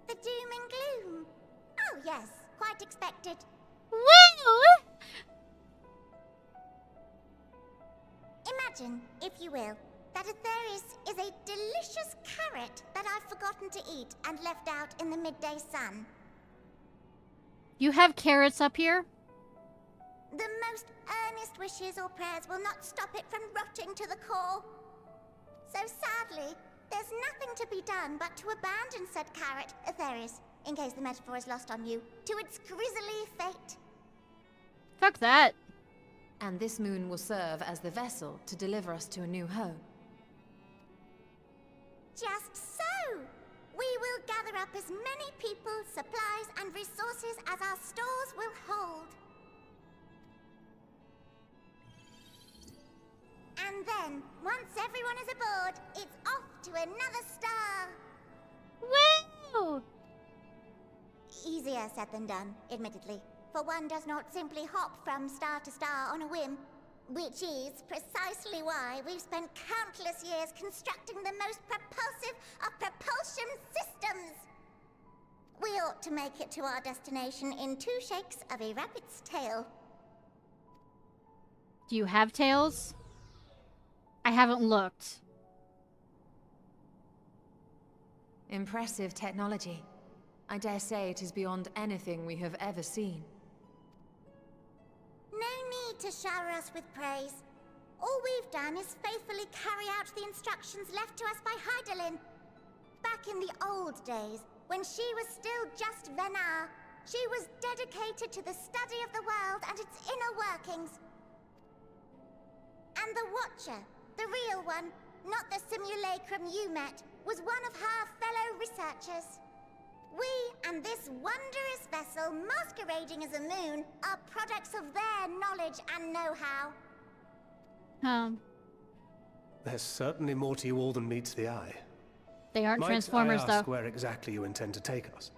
The doom and gloom. Oh yes, quite expected. Woo! Imagine, if you will, that Atheris is a delicious carrot that I've forgotten to eat and left out in the midday sun. You have carrots up here? The most earnest wishes or prayers will not stop it from rotting to the core. So sadly, there's nothing to be done but to abandon said carrot, Atheris, in case the metaphor is lost on you, to its grisly fate. Fuck that. And this moon will serve as the vessel to deliver us to a new home. Just so! We will gather up as many people, supplies, and resources as our stores will hold. And then, once everyone is aboard, it's off to another star. Woo! Easier said than done, admittedly. For one does not simply hop from star to star on a whim. Which is precisely why we've spent countless years constructing the most propulsive of propulsion systems. We ought to make it to our destination in 2 shakes of a rabbit's tail. Do you have tails? I haven't looked. Impressive technology. I dare say it is beyond anything we have ever seen. No need to shower us with praise. All we've done is faithfully carry out the instructions left to us by Hydaelyn. Back in the old days, when she was still just Venar, she was dedicated to the study of the world and its inner workings. And the Watcher, the real one, not the simulacrum you met, was one of her fellow researchers. We and this wondrous vessel masquerading as a moon are products of their knowledge and know-how. There's certainly more to you all than meets the eye. They aren't Might Transformers, I ask though. where exactly you intend to take us?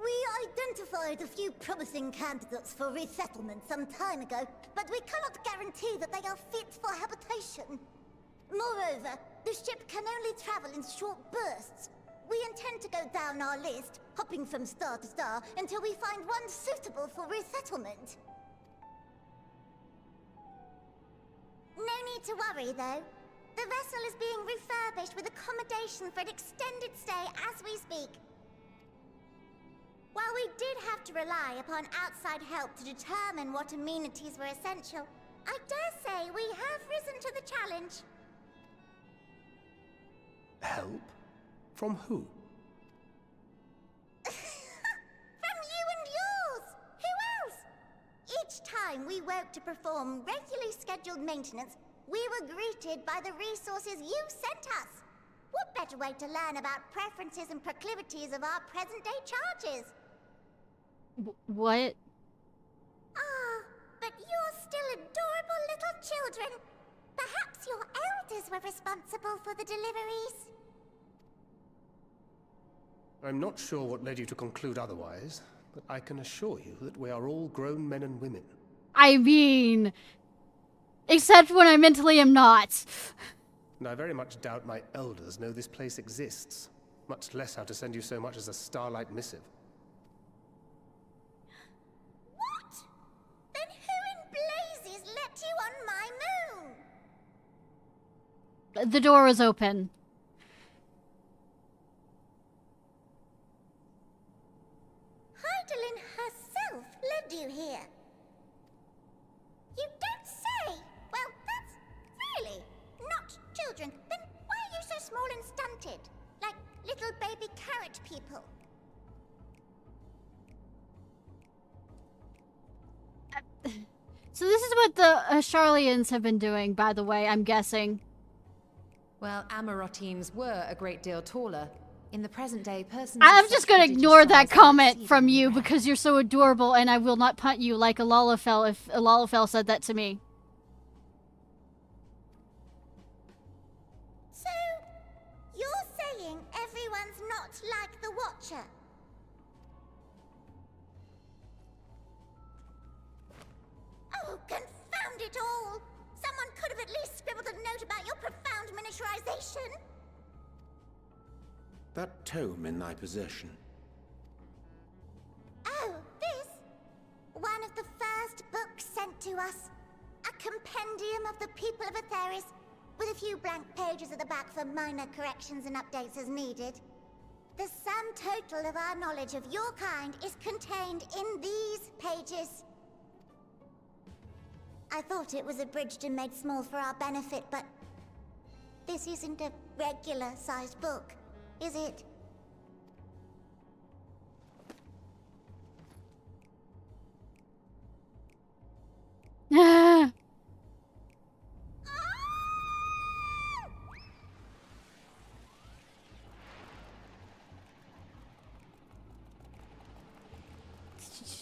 We identified a few promising candidates for resettlement some time ago, but we cannot guarantee that they are fit for habitation. Moreover, the ship can only travel in short bursts. We intend to go down our list, hopping from star to star, until we find one suitable for resettlement. No need to worry, though. The vessel is being refurbished with accommodation for an extended stay as we speak. While we did have to rely upon outside help to determine what amenities were essential, I dare say we have risen to the challenge. Help? From who? From you and yours! Who else? Each time we woke to perform regularly scheduled maintenance, we were greeted by the resources you sent us. What better way to learn about preferences and proclivities of our present-day charges? What? Ah, but you're still adorable little children. Perhaps your elders were responsible for the deliveries. I'm not sure what led you to conclude otherwise, but I can assure you that we are all grown men and women. I mean... Except when I mentally am not. And I very much doubt my elders know this place exists, much less how to send you so much as a starlight missive. What? Then who in blazes let you on my moon? The door is open. Hydaelyn herself led you here. You don't say! Well, that's really not children. Then why are you so small and stunted? Like little baby carrot people. So this is what the Charlians have been doing, by the way, I'm guessing. Well, Amarotims were a great deal taller. In the present day, persons... I'm of just such gonna prodigious ignore that size are comment from you exceedingly rare. because you're so adorable and I will not punt you like a Lalafell if a Lalafell said that to me. So, you're saying everyone's not like the Watcher? That tome in thy possession. Oh, this? One of the first books sent to us. A compendium of the people of Aetheris, with a few blank pages at the back for minor corrections and updates as needed. The sum total of our knowledge of your kind is contained in these pages. I thought it was abridged and made small for our benefit, but this isn't a regular-sized book, is it?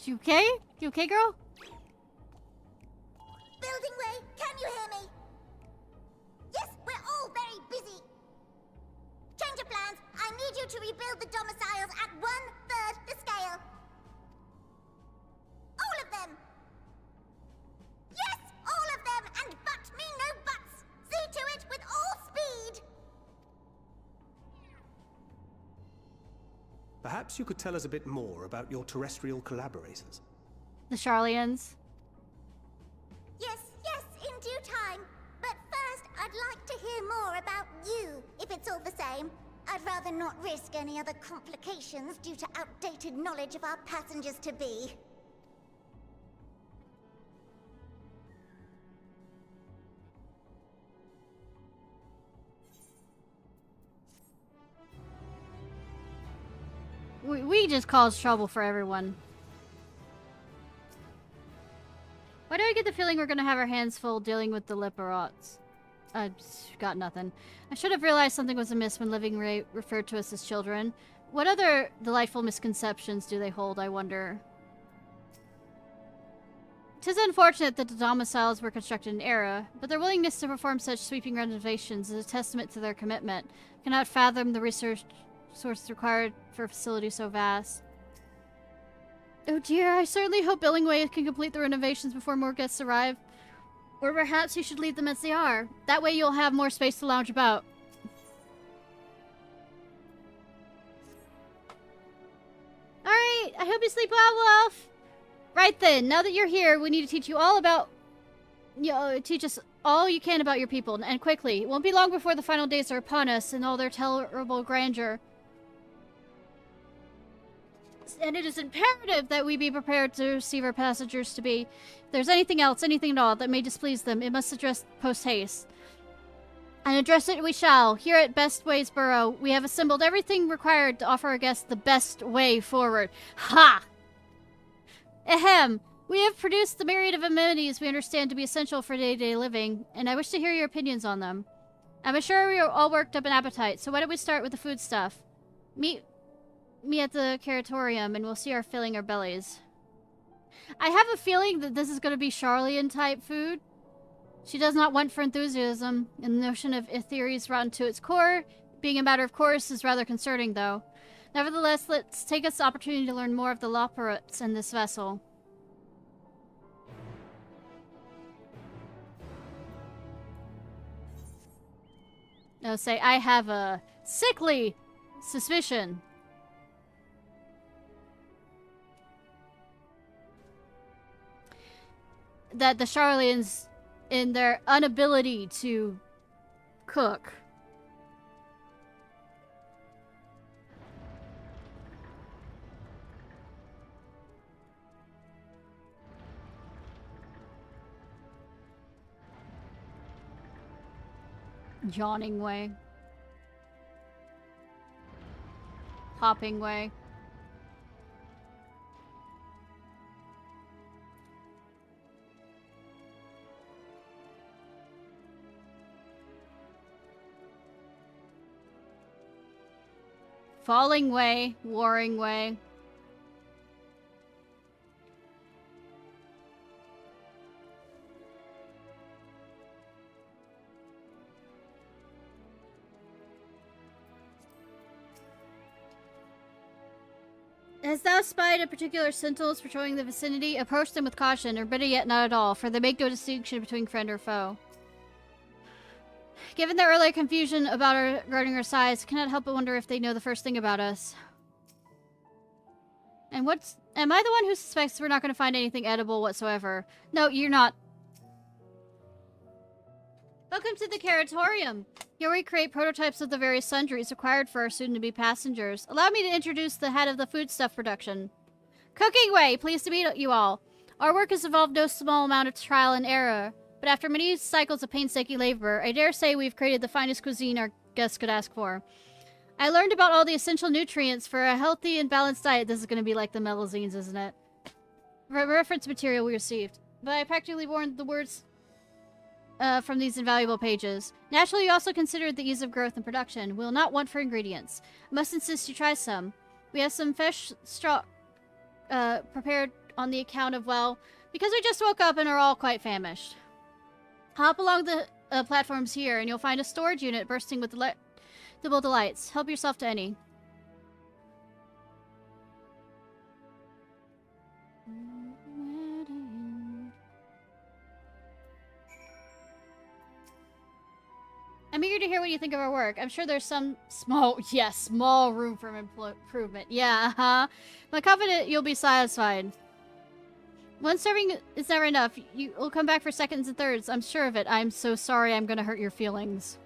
You okay? You okay, girl? Building Way, can you hear me? Yes, we're all very busy. Change of plans. I need you to rebuild the domiciles at 1/3 the scale. All of them. Yes, all of them, and but me no buts. See to it with all speed. Perhaps you could tell us a bit more about your terrestrial collaborators. The Charlians. Yes, in due time. But first, I'd like to hear more about you, if it's all the same. I'd rather not risk any other complications due to outdated knowledge of our passengers-to-be. We just cause trouble for everyone. Why do I get the feeling we're gonna have our hands full dealing with the Liparots? I've got nothing. I should have realized something was amiss when Living Ray referred to us as children. What other delightful misconceptions do they hold, I wonder? 'Tis unfortunate that the domiciles were constructed in error, but their willingness to perform such sweeping renovations is a testament to their commitment. I cannot fathom the resource required for a facility so vast. Oh dear, I certainly hope Billingway can complete the renovations before more guests arrive. Or perhaps you should leave them as they are. That way you'll have more space to lounge about. Alright, I hope you sleep well, Wolf. Right then, now that you're here, we need to teach you all about... teach us all you can about your people, and quickly. It won't be long before the final days are upon us in all their terrible grandeur. And it is imperative that we be prepared to receive our passengers to be. If there's anything else, anything at all, that may displease them, it must address post-haste. And address it we shall. Here at Best Ways Borough, we have assembled everything required to offer our guests the best way forward. Ha! Ahem! We have produced the myriad of amenities we understand to be essential for day-to-day living, and I wish to hear your opinions on them. I'm sure we are all worked up in appetite, so why don't we start with the food stuff? Meet me at the curatorium, and we'll see our filling our bellies. I have a feeling that this is going to be Charlian-type food. She does not want for enthusiasm, and the notion of Aetheris rotten to its core, being a matter of course, is rather concerning, though. Nevertheless, let's take this opportunity to learn more of the Loperots in this vessel. No, say, I have a sickly suspicion that the Charlians, in their inability to cook, yawning way, hopping way. Falling way, warring way. Hast thou spied a particular sentinels patrolling the vicinity? Approach them with caution, or better yet, not at all, for they make no distinction between friend or foe. Given their earlier confusion about regarding our size, cannot help but wonder if they know the first thing about us. And am I the one who suspects we're not going to find anything edible whatsoever? No, you're not. Welcome to the Caratorium. Here we create prototypes of the various sundries required for our soon-to-be passengers. Allow me to introduce the head of the foodstuff production. Cooking Way, pleased to meet you all. Our work has involved no small amount of trial and error, but after many cycles of painstaking labor, I dare say we've created the finest cuisine our guests could ask for. I learned about all the essential nutrients for a healthy and balanced diet. This is going to be like the Melazines, isn't it? Reference material we received. But I practically warned the words from these invaluable pages. Naturally, you also considered the ease of growth and production. We will not want for ingredients. I must insist you try some. We have some fish straw prepared on the account of, well, because we just woke up and are all quite famished. Hop along the platforms here, and you'll find a storage unit bursting with delectable delights. Help yourself to any. I'm eager to hear what you think of our work. I'm sure there's some small room for improvement. Yeah, I'm confident you'll be satisfied. One serving is never enough. You will come back for seconds and thirds. I'm sure of it. I'm so sorry I'm gonna hurt your feelings.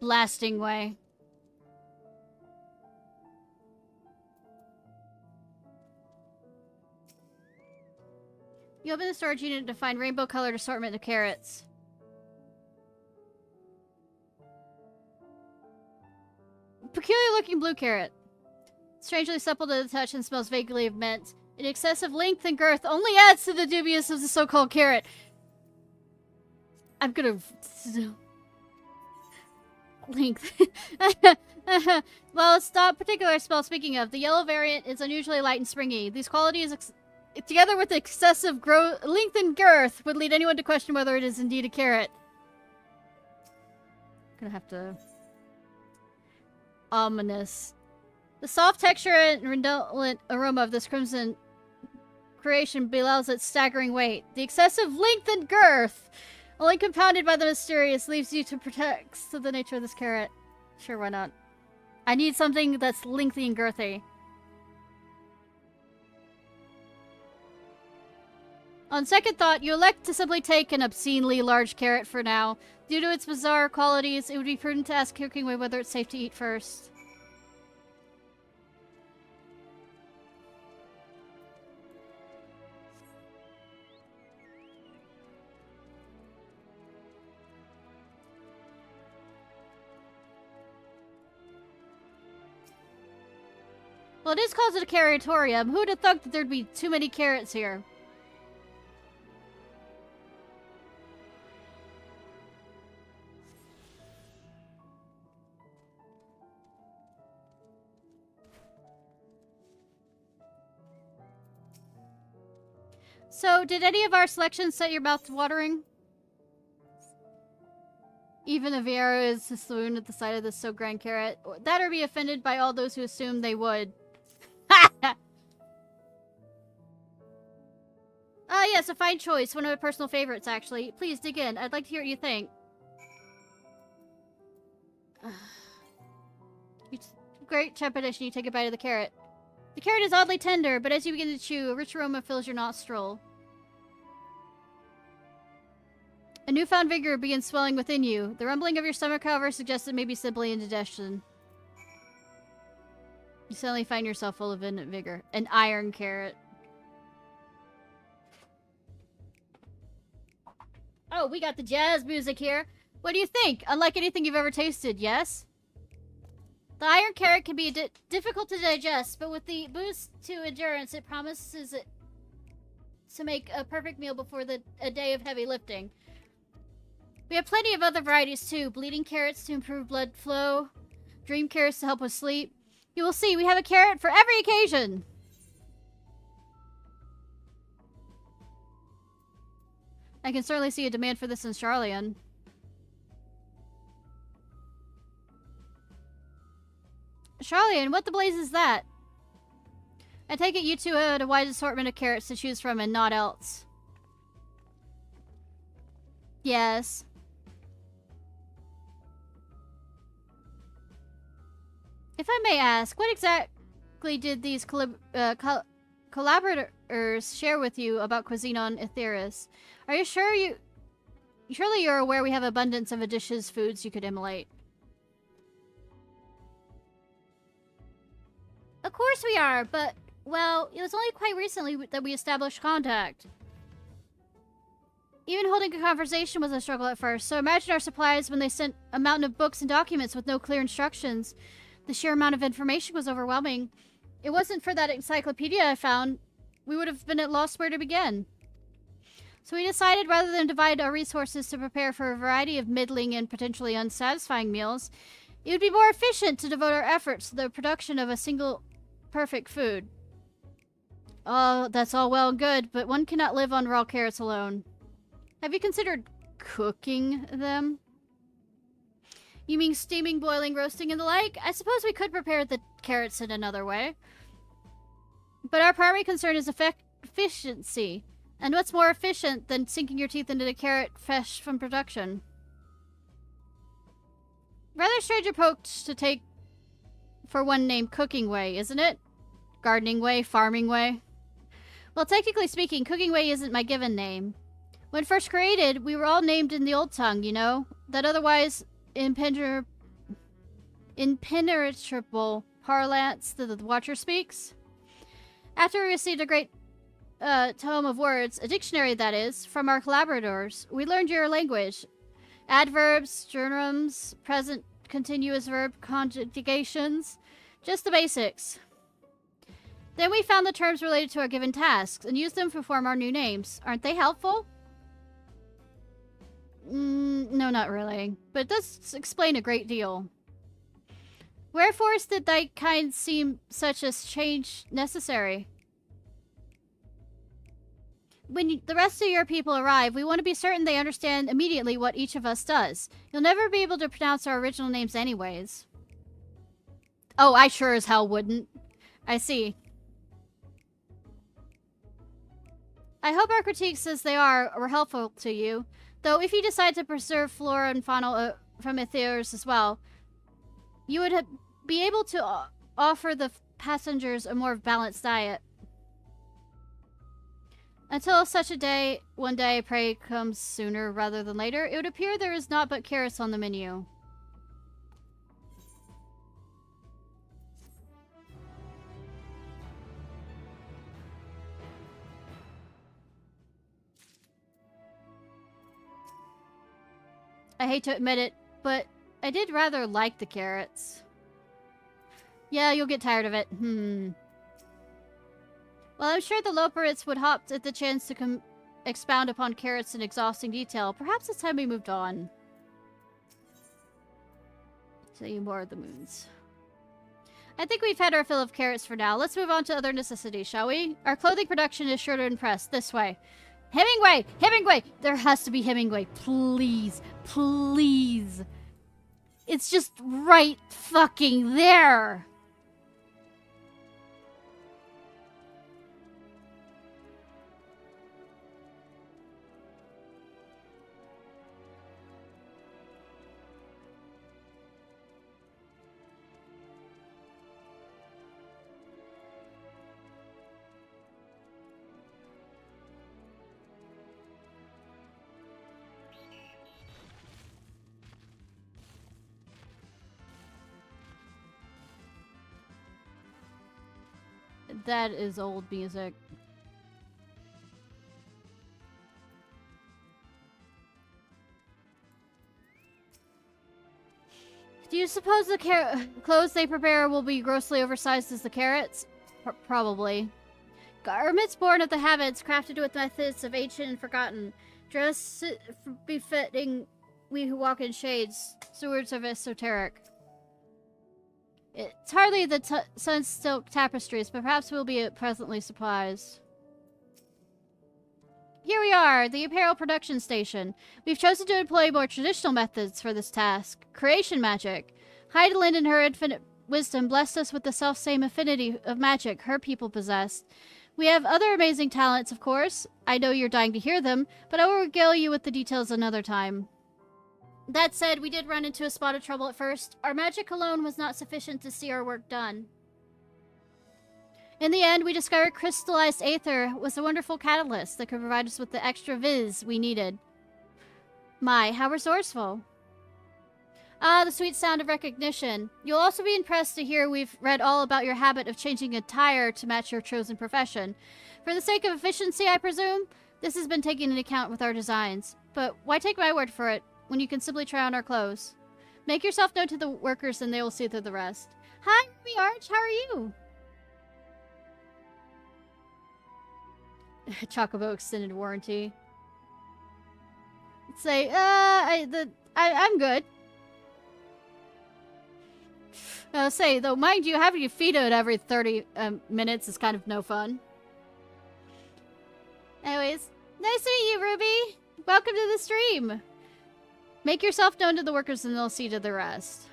Blasting way. You open the storage unit to find rainbow-colored assortment of carrots. Peculiar-looking blue carrot. Strangely supple to the touch and smells vaguely of mint. An excessive length and girth only adds to the dubious of the so-called carrot. I'm gonna... length. Well, it's not particular spell. Speaking of, the yellow variant is unusually light and springy. These qualities, together with excessive length and girth, would lead anyone to question whether it is indeed a carrot. Gonna have to... Ominous. The soft texture and redolent aroma of this crimson creation belies its staggering weight. The excessive length and girth, only compounded by the mysterious, leaves you to protect the nature of this carrot. Sure, why not? I need something that's lengthy and girthy. On second thought, you elect to simply take an obscenely large carrot for now. Due to its bizarre qualities, it would be prudent to ask Cooking Way whether it's safe to eat first. Well, it is called a Caratorium. Who'd have thought that there'd be too many carrots here? So, did any of our selections set your mouth watering? Even if Viera is to swoon at the sight of this so grand carrot, that or be offended by all those who assume they would. Yes, a fine choice. One of my personal favorites, actually. Please dig in. I'd like to hear what you think. Great trepidation. You take a bite of the carrot. The carrot is oddly tender, but as you begin to chew, a rich aroma fills your nostril. A newfound vigor begins swelling within you. The rumbling of your stomach, however, suggests it may be simply indigestion. You suddenly find yourself full of vigor. An iron carrot. Oh, we got the jazz music here. What do you think? Unlike anything you've ever tasted, yes? The iron carrot can be difficult to digest, but with the boost to endurance, it promises it to make a perfect meal before a day of heavy lifting. We have plenty of other varieties too. Bleeding carrots to improve blood flow. Dream carrots to help with sleep. You will see, we have a carrot for every occasion. I can certainly see a demand for this in Charlian. Charlian, what the blaze is that? I take it you two had a wide assortment of carrots to choose from and not else. Yes. If I may ask, what exactly did these collaborators share with you about cuisine on Etheirys? Are you sure surely you're aware we have abundance of dishes, foods you could immolate? Of course we are, but, well, it was only quite recently that we established contact. Even holding a conversation was a struggle at first, so imagine our supplies when they sent a mountain of books and documents with no clear instructions. The sheer amount of information was overwhelming. It wasn't for that encyclopedia I found, we would have been at loss where to begin. So we decided rather than divide our resources to prepare for a variety of middling and potentially unsatisfying meals, it would be more efficient to devote our efforts to the production of a single perfect food. Oh, that's all well and good, but one cannot live on raw carrots alone. Have you considered cooking them? You mean steaming, boiling, roasting, and the like? I suppose we could prepare the carrots in another way. But our primary concern is efficiency. And what's more efficient than sinking your teeth into the carrot fresh from production? Rather strange approach to take for one named Cooking Way, isn't it? Gardening Way, Farming Way. Well, technically speaking, Cooking Way isn't my given name. When first created, we were all named in the old tongue, you know? That otherwise impenetrable parlance that the Watcher speaks. After we received a great tome of words, a dictionary that is, from our collaborators, we learned your language. Adverbs, gerunds, present continuous verb conjugations, just the basics. Then we found the terms related to our given tasks and used them to form our new names. Aren't they helpful? No, not really. But it does explain a great deal. Wherefore did thy kind seem such a change necessary? When the rest of your people arrive, we want to be certain they understand immediately what each of us does. You'll never be able to pronounce our original names anyways. Oh, I sure as hell wouldn't. I see. I hope our critiques as they are were helpful to you. Though if you decide to preserve flora and fauna from Etheirys as well, you would be able to offer the passengers a more balanced diet. Until such a day, one day, pray comes sooner rather than later, it would appear there is naught but carrots on the menu. I hate to admit it, but I did rather like the carrots. Yeah, you'll get tired of it. Well, I'm sure the Loperites would hop at the chance to expound upon carrots in exhausting detail. Perhaps it's time we moved on. Tell you more of the moons. I think we've had our fill of carrots for now. Let's move on to other necessities, shall we? Our clothing production is sure to impress. This way. Hemingway! Hemingway! There has to be Hemingway. Please. Please. It's just right fucking there. That is old music. Do you suppose the clothes they prepare will be grossly oversized as the carrots? Probably. Garments born of the habits, crafted with methods of ancient and forgotten. Dress befitting we who walk in shades, stewards of esoteric. It's hardly the sun silk tapestries, but perhaps we'll be pleasantly surprised. Here we are, the apparel production station. We've chosen to employ more traditional methods for this task. Creation magic. Heidelin in her infinite wisdom blessed us with the self-same affinity of magic her people possessed. We have other amazing talents, of course. I know you're dying to hear them, but I will regale you with the details another time. That said, we did run into a spot of trouble at first. Our magic alone was not sufficient to see our work done. In the end, we discovered crystallized aether was a wonderful catalyst that could provide us with the extra viz we needed. My, how resourceful. Ah, the sweet sound of recognition. You'll also be impressed to hear we've read all about your habit of changing attire to match your chosen profession. For the sake of efficiency, I presume, this has been taken into account with our designs. But why take my word for it, when you can simply try on our clothes? Make yourself known to the workers and they will see through the rest. Hi, Ruby Arch, how are you? Chocobo extended warranty. Say, I'm good. Say, though, mind you, having your feet out every 30 minutes is kind of no fun. Anyways, nice to meet you, Ruby. Welcome to the stream. Make yourself known to the workers and they'll see to the rest.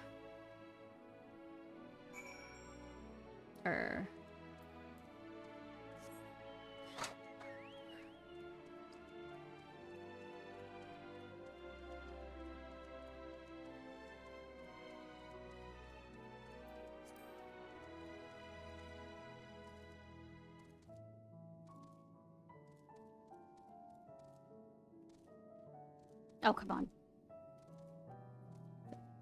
Oh, come on.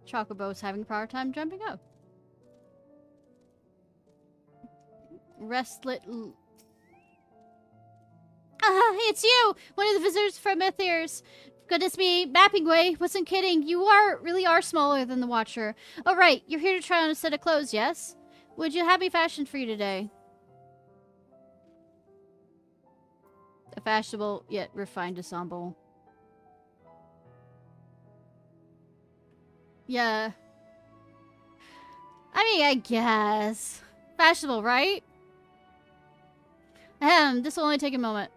Chocobo's having a hard time jumping up. Restlet. It's you! One of the visitors from Mythiers. Goodness me, Mapping Way, wasn't kidding. You really are smaller than the Watcher. Oh, right, you're here to try on a set of clothes, yes? Would you have me fashioned for you today? A fashionable yet refined ensemble. Yeah. I mean, I guess. Fashionable, right? This will only take a moment.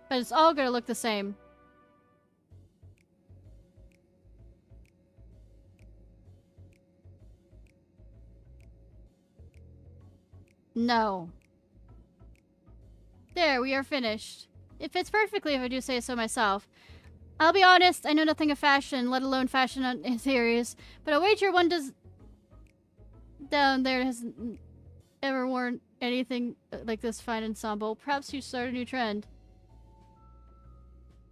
But it's all gonna look the same. No. There, we are finished. It fits perfectly if I do say so myself. I'll be honest, I know nothing of fashion, let alone fashion on interiors, but I wager one down there has ever worn anything like this fine ensemble. Perhaps you start a new trend.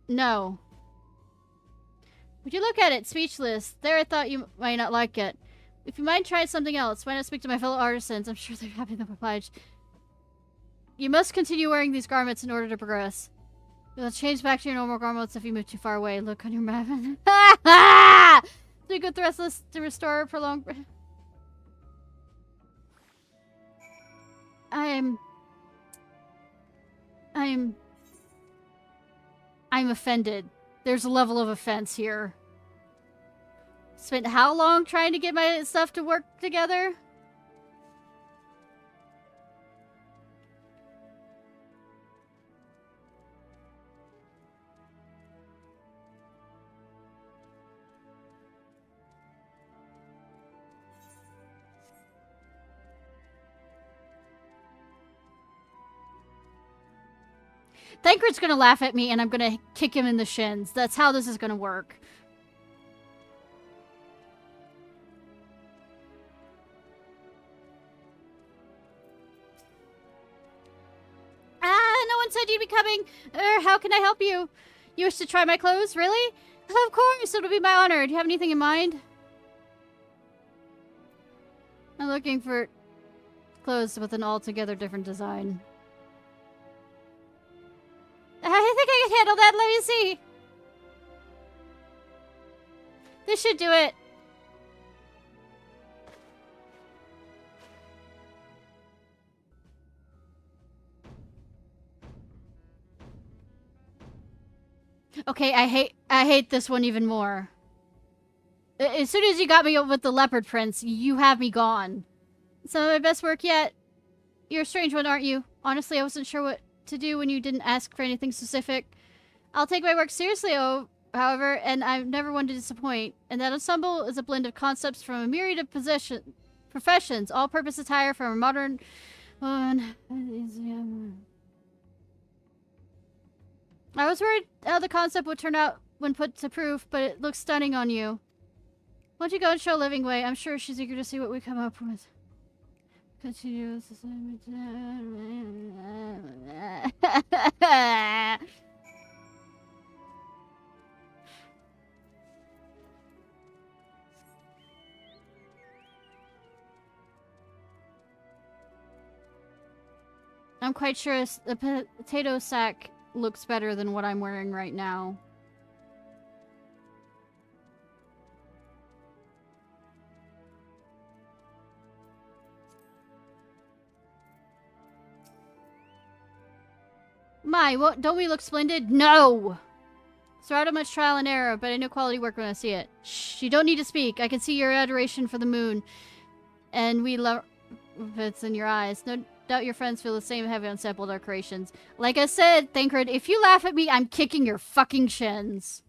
No. Would you look at it, speechless? There I thought you might not like it. If you might try something else, why not speak to my fellow artisans? I'm sure they're happy to oblige. You must continue wearing these garments in order to progress. You'll change back to your normal garments if you move too far away. Look on your map. Do good thrustless to restore prolonged... I'm offended. There's a level of offense here. Spent how long trying to get my stuff to work together? Thancred's gonna laugh at me and I'm gonna kick him in the shins. That's how this is gonna work. No one said you'd be coming. How can I help you? You wish to try my clothes? Really? Of course, it'll be my honor. Do you have anything in mind? I'm looking for clothes with an altogether different design. I think I can handle that. Let me see. This should do it. Okay, I hate this one even more. As soon as you got me with the leopard prince, you have me gone. Some of my best work yet. You're a strange one, aren't you? Honestly, I wasn't sure what to do when you didn't ask for anything specific. I'll take my work seriously, however, and I've never one to disappoint. And that ensemble is a blend of concepts from a myriad of professions, all-purpose attire from a modern... I was worried how the concept would turn out when put to proof, but it looks stunning on you. Why don't you go and show Living Way? I'm sure she's eager to see what we come up with. Continue with the same... I'm quite sure the potato sack looks better than what I'm wearing right now. My, what? Don't we look splendid? No! So out of much trial and error, but I know quality work when I see it. Shh, you don't need to speak. I can see your adoration for the moon. And we love it's in your eyes. No doubt your friends feel the same having unsampled our creations. Like I said, Thancred, if you laugh at me, I'm kicking your fucking shins.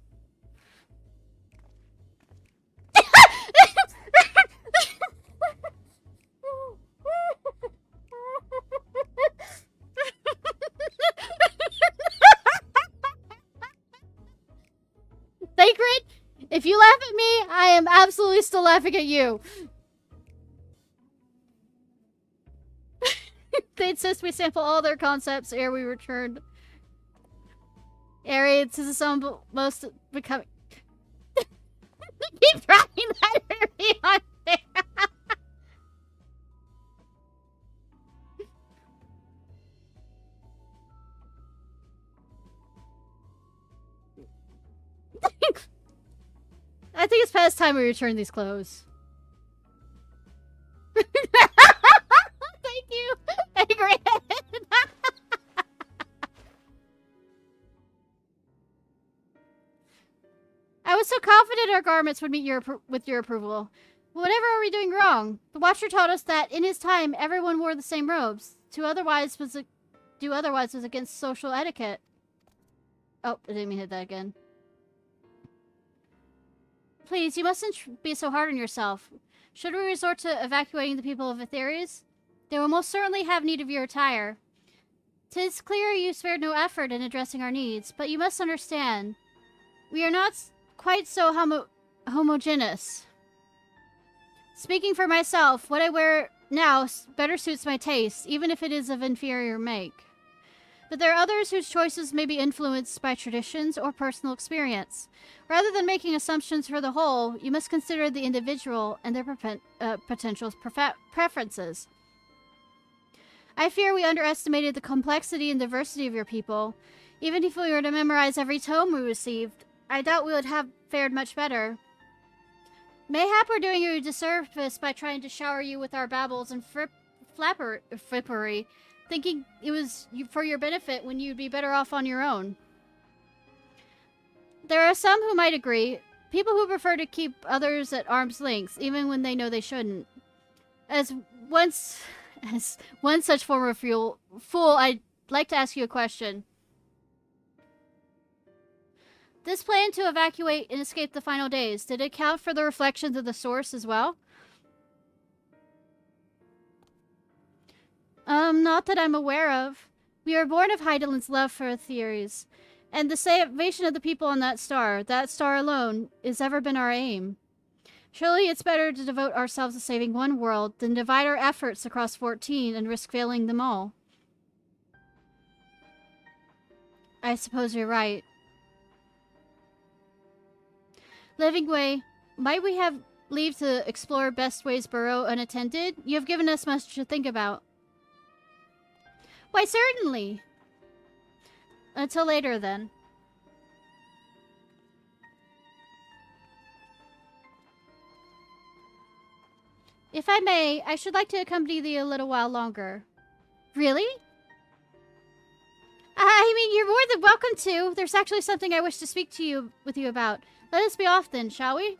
Thancred, if you laugh at me, I am absolutely still laughing at you. They insist we sample all their concepts ere we return. Area to the sum most becoming. Keep trying that early on there. I think it's past time we return these clothes. Thank you, Agrid. I was so confident our garments would meet with your approval. Whatever are we doing wrong? The Watcher taught us that in his time everyone wore the same robes. Do otherwise was against social etiquette. Oh, I didn't mean to hit that again. Please, you mustn't be so hard on yourself. Should we resort to evacuating the people of Aetheres? They will most certainly have need of your attire. 'Tis clear you spared no effort in addressing our needs, but you must understand, we are not quite so homogeneous. Speaking for myself, what I wear now better suits my taste, even if it is of inferior make. But there are others whose choices may be influenced by traditions or personal experience. Rather than making assumptions for the whole, you must consider the individual and their potential preferences. I fear we underestimated the complexity and diversity of your people. Even if we were to memorize every tome we received, I doubt we would have fared much better. Mayhap we're doing you a disservice by trying to shower you with our babbles and frippery, thinking it was for your benefit when you'd be better off on your own. There are some who might agree, people who prefer to keep others at arm's length, even when they know they shouldn't. As one such former fool, I'd like to ask you a question. This plan to evacuate and escape the final days, did it count for the reflections of the source as well? Not that I'm aware of. We are born of Hydaelyn's love for Aetheres, and the salvation of the people on that star alone, has ever been our aim. Surely it's better to devote ourselves to saving one world than divide our efforts across 14 and risk failing them all. I suppose you're right. Living Way, might we have leave to explore Bestway's burrow unattended? You have given us much to think about. Why, certainly. Until later, then. If I may, I should like to accompany thee a little while longer. Really? I mean, you're more than welcome to. There's actually something I wish to speak with you about. Let us be off then, shall we?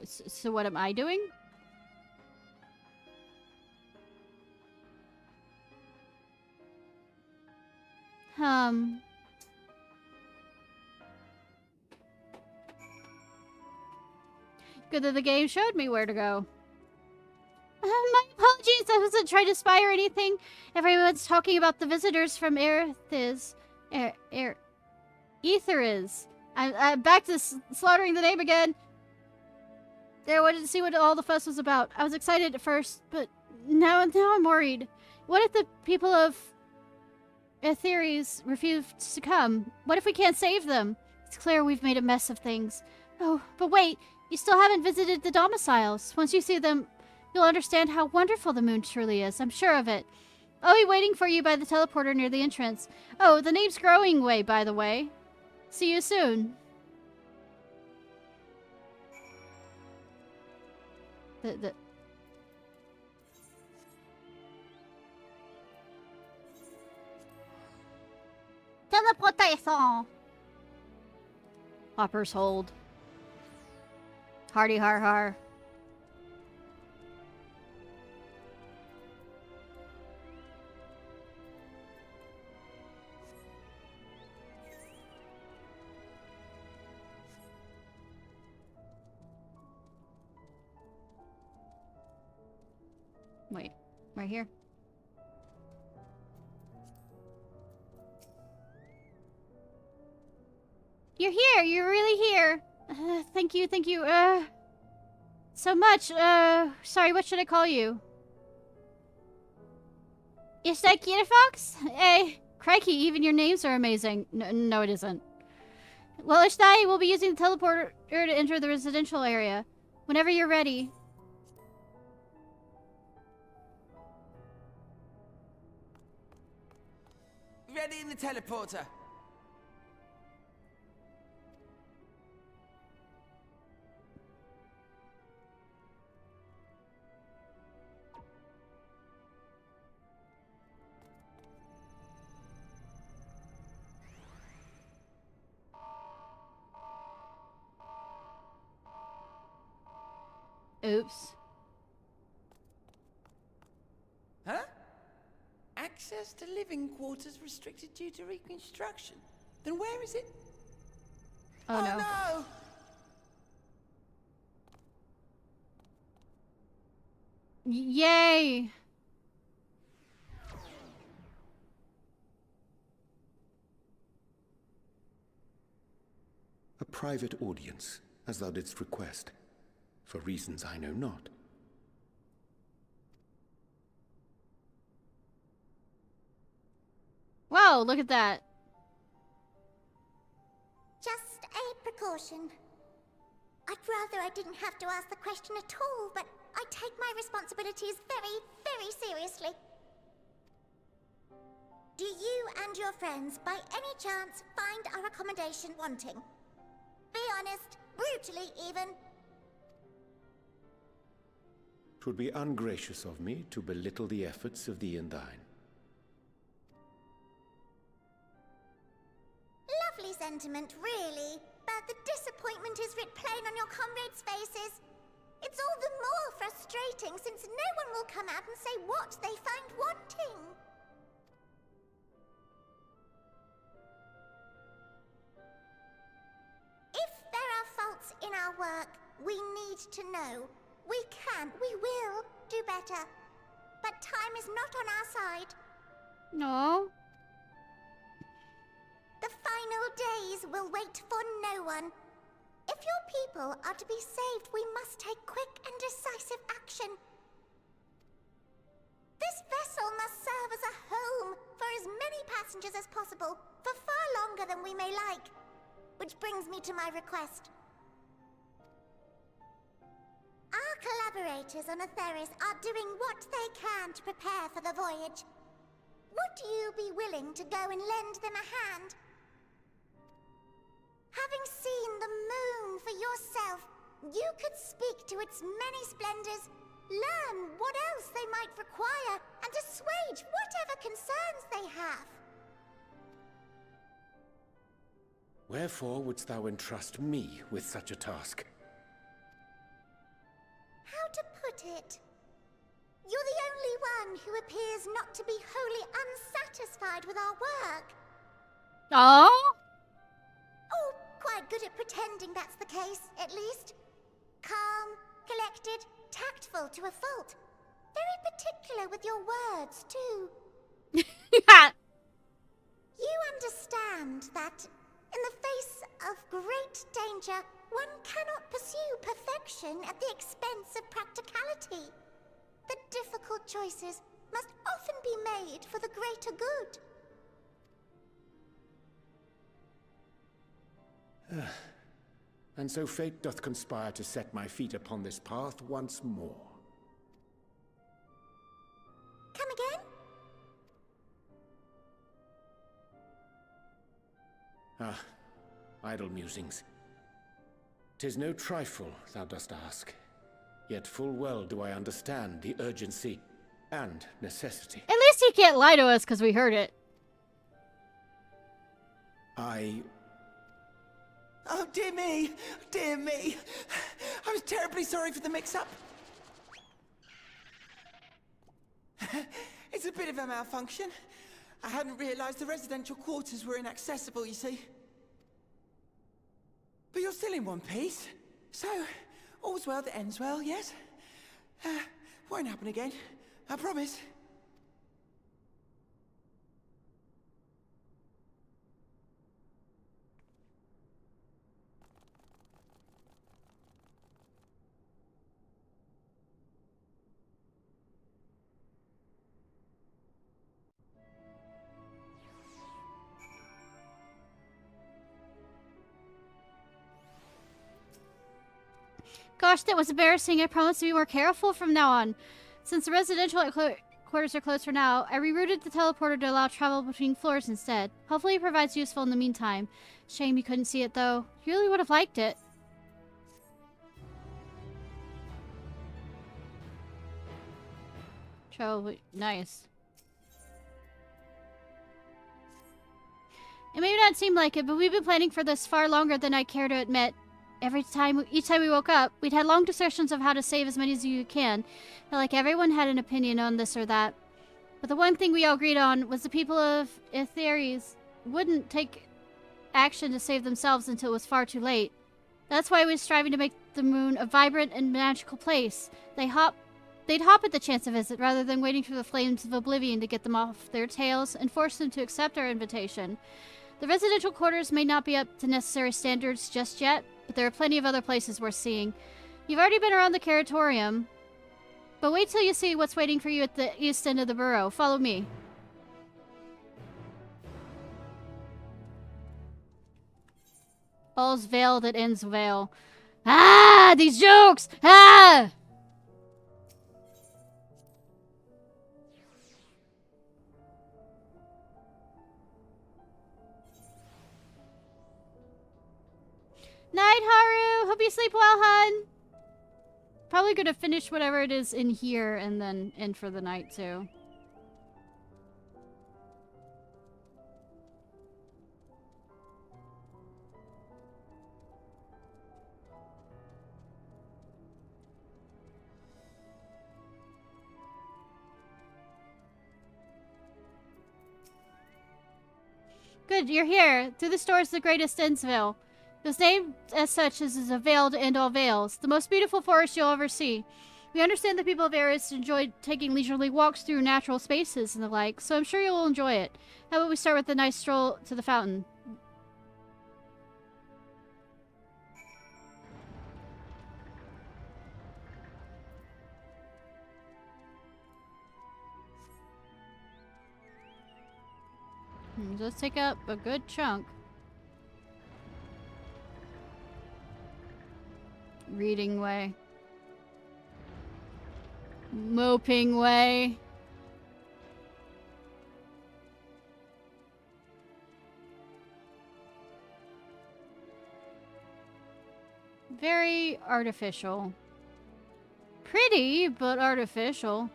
So what am I doing? Good that the game showed me where to go. My apologies, I wasn't trying to spy or anything. Everyone's talking about the visitors from Aerithis. Aetheris. I'm back to slaughtering the name again. There, I wanted to see what all the fuss was about. I was excited at first, but now I'm worried. What if the people of Aetheris refuse to come? What if we can't save them? It's clear we've made a mess of things. Oh, but wait, you still haven't visited the domiciles. Once you see them, you'll understand how wonderful the moon truly is. I'm sure of it. I'll be waiting for you by the teleporter near the entrance. Oh, the name's Growing Way, by the way. See you soon. Teleportation. Hopper's Hold. Hardy har har. Wait, right here. You're here! You're really here! Thank you, so much. Sorry, what should I call you? Ishnai Ciarfox? Crikey, even your names are amazing. No, it isn't. Well, Ishnai will be using the teleporter to enter the residential area. Whenever you're ready. Ready in the teleporter. Oops. Huh? Access to living quarters restricted due to reconstruction. Then where is it? Oh, no. No! Yay! A private audience, as thou didst request, for reasons I know not. Wow, look at that. Just a precaution. I'd rather I didn't have to ask the question at all, but I take my responsibilities very, very seriously. Do you and your friends, by any chance, find our accommodation wanting? Be honest, brutally even. 'Twould be ungracious of me to belittle the efforts of thee and thine. Lovely sentiment, really. But the disappointment is writ plain on your comrades' faces. It's all the more frustrating since no one will come out and say what they find wanting. If there are faults in our work, we need to know. We can, we will do better. But time is not on our side. No. The final days will wait for no one. If your people are to be saved, we must take quick and decisive action. This vessel must serve as a home for as many passengers as possible, for far longer than we may like. Which brings me to my request. Our collaborators on Aetheris are doing what they can to prepare for the voyage. Would you be willing to go and lend them a hand? Having seen the moon for yourself, you could speak to its many splendors, learn what else they might require, and assuage whatever concerns they have. Wherefore wouldst thou entrust me with such a task? How to put it? You're the only one who appears not to be wholly unsatisfied with our work. Oh? Oh, quite good at pretending that's the case, at least. Calm, collected, tactful to a fault. Very particular with your words, too. You understand that, in the face of great danger, one cannot pursue perfection at the expense of practicality. The difficult choices must often be made for the greater good. And so fate doth conspire to set my feet upon this path once more. Come again? Ah, idle musings. 'Tis no trifle thou dost ask. Yet full well do I understand the urgency and necessity. At least he can't lie to us because we heard it. Oh, dear me! Dear me! I was terribly sorry for the mix-up. It's a bit of a malfunction. I hadn't realized the residential quarters were inaccessible, you see. But you're still in one piece, so all's well that ends well, yes? Won't happen again, I promise. Gosh, that was embarrassing. I promise to be more careful from now on. Since the residential quarters are closed for now, I rerouted the teleporter to allow travel between floors instead. Hopefully it provides useful in the meantime. Shame you couldn't see it, though. You really would have liked it. Travel, nice. It may not seem like it, but we've been planning for this far longer than I care to admit. Each time we woke up, we'd had long discussions of how to save as many as you can. Felt like everyone had an opinion on this or that. But the one thing we all agreed on was the people of Aetheres wouldn't take action to save themselves until it was far too late. That's why we're striving to make the moon a vibrant and magical place. They'd hop at the chance of visit rather than waiting for the flames of oblivion to get them off their tails and force them to accept our invitation. The residential quarters may not be up to necessary standards just yet, but there are plenty of other places worth seeing. You've already been around the Curatorium, but wait till you see what's waiting for you at the east end of the borough. Follow me. All's veil that ends veil. Ah! These jokes! Ah! Night, Haru! Hope you sleep well, hun! Probably gonna finish whatever it is in here and then end for the night, too. Good, you're here. Through this door is the greatest Ensville. It was named as such as is a veil to end all veils. The most beautiful forest you'll ever see. We understand the people of Eris enjoy taking leisurely walks through natural spaces and the like, so I'm sure you'll enjoy it. How about we start with a nice stroll to the fountain? Does take up a good chunk. Reading way. Moping way. Very artificial. Pretty, but artificial.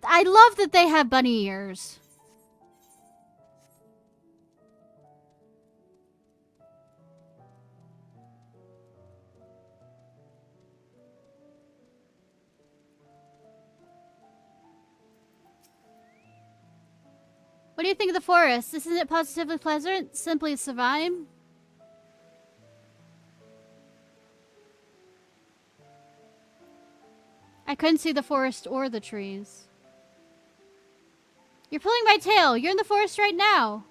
I love that they have bunny ears. What do you think of the forest? Isn't it positively pleasant? Simply sublime? I couldn't see the forest or the trees. You're pulling my tail. You're in the forest right now.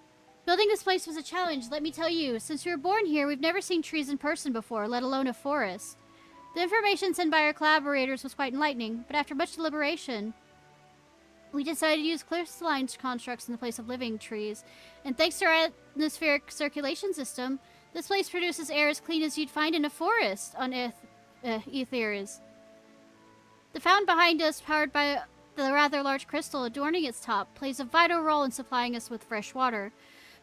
Building this place was a challenge, let me tell you. Since we were born here, we've never seen trees in person before, let alone a forest. The information sent by our collaborators was quite enlightening, but after much deliberation, we decided to use crystalline constructs in the place of living trees. And thanks to our atmospheric circulation system, this place produces air as clean as you'd find in a forest on Ethers. The fountain behind us, powered by the rather large crystal adorning its top, plays a vital role in supplying us with fresh water.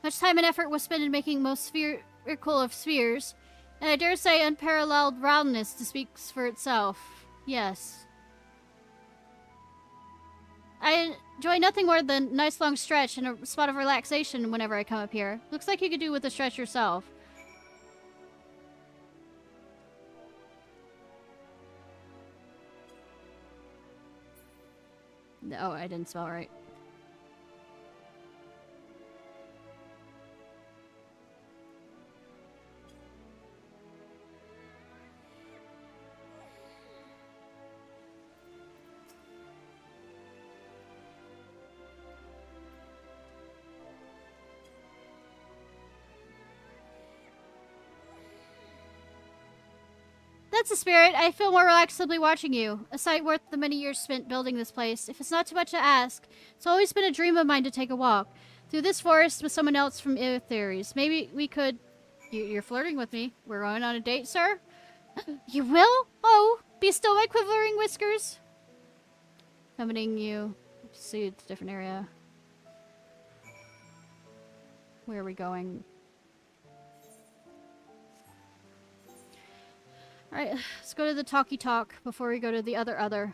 Much time and effort was spent in making most spherical of spheres, and I dare say unparalleled roundness speaks for itself. Yes. I enjoy nothing more than a nice long stretch and a spot of relaxation whenever I come up here. Looks like you could do with a stretch yourself. Oh, I didn't spell right. That's the spirit. I feel more relaxed simply watching you. A sight worth the many years spent building this place. If it's not too much to ask, it's always been a dream of mine to take a walk through this forest with someone else from Theories. Maybe we could... You're flirting with me. We're going on a date, sir? You will? Oh, be still my quivering whiskers. Summoning you. See, it's a different area. Where are we going? Alright, let's go to the talkie talk before we go to the other.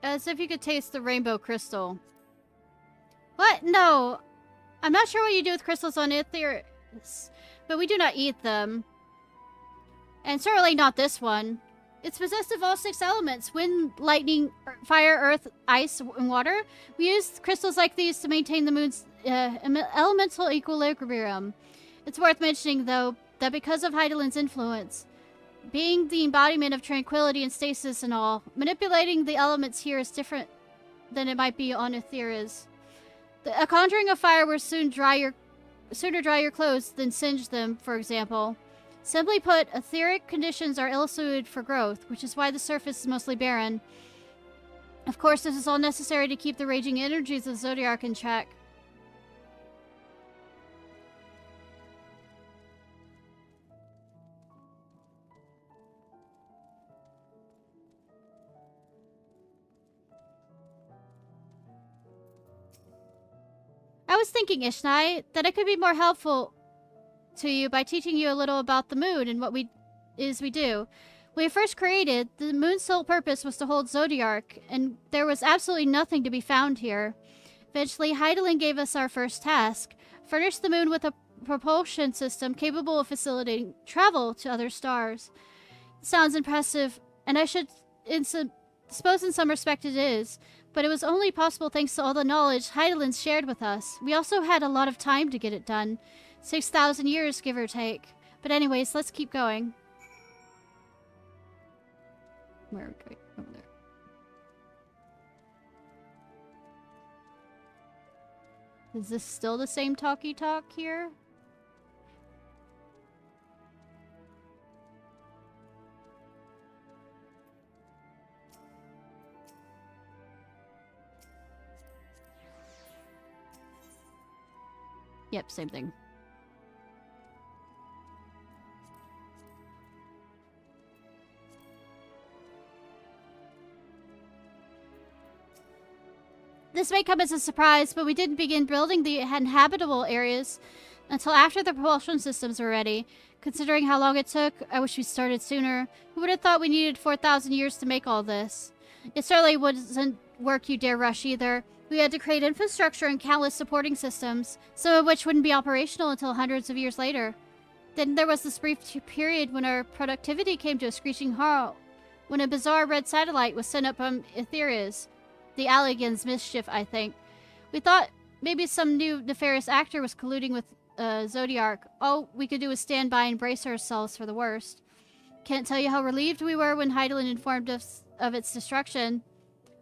As if you could taste the rainbow crystal. What? No. I'm not sure what you do with crystals on Ethers, but we do not eat them. And certainly not this one. It's possessed of all 6 elements: wind, lightning, fire, earth, ice, and water. We use crystals like these to maintain the moon's elemental equilibrium. It's worth mentioning, though, that because of Heidelin's influence, being the embodiment of tranquility and stasis and all, manipulating the elements here is different than it might be on Ethers. A conjuring of fire will sooner dry your clothes than singe them, for example. Simply put, etheric conditions are ill-suited for growth, which is why the surface is mostly barren. Of course, this is all necessary to keep the raging energies of Zodiac in check. I was thinking, Ishnai, that it could be more helpful to you by teaching you a little about the moon and what we do. When we first created, the moon's sole purpose was to hold Zodiac, and there was absolutely nothing to be found here. Eventually, Heidelin gave us our first task: furnish the moon with a propulsion system capable of facilitating travel to other stars. It sounds impressive, and I should suppose in some respect it is. But it was only possible thanks to all the knowledge Heidelin shared with us. We also had a lot of time to get it done. 6,000 years, give or take. But anyways, let's keep going. Where are we going? Over there. Is this still the same talkie talk here? Yep, same thing. This may come as a surprise, but we didn't begin building the inhabitable areas until after the propulsion systems were ready. Considering how long it took, I wish we started sooner. Who would have thought we needed 4,000 years to make all this? It certainly wasn't work you dare rush either. We had to create infrastructure and countless supporting systems, some of which wouldn't be operational until hundreds of years later. Then there was this brief period when our productivity came to a screeching halt, when a bizarre red satellite was sent up from Aetherius. The Alligans' mischief, I think. We thought maybe some new nefarious actor was colluding with Zodiac. All we could do was stand by and brace ourselves for the worst. Can't tell you how relieved we were when Heidelin informed us of its destruction.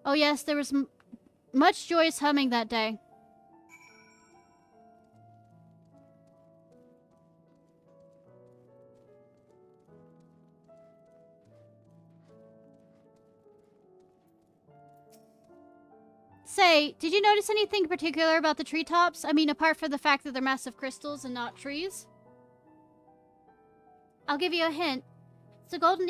Oh yes, there was much joyous humming that day. Say, did you notice anything particular about the treetops? I mean, apart from the fact that they're massive crystals and not trees? I'll give you a hint. It's the golden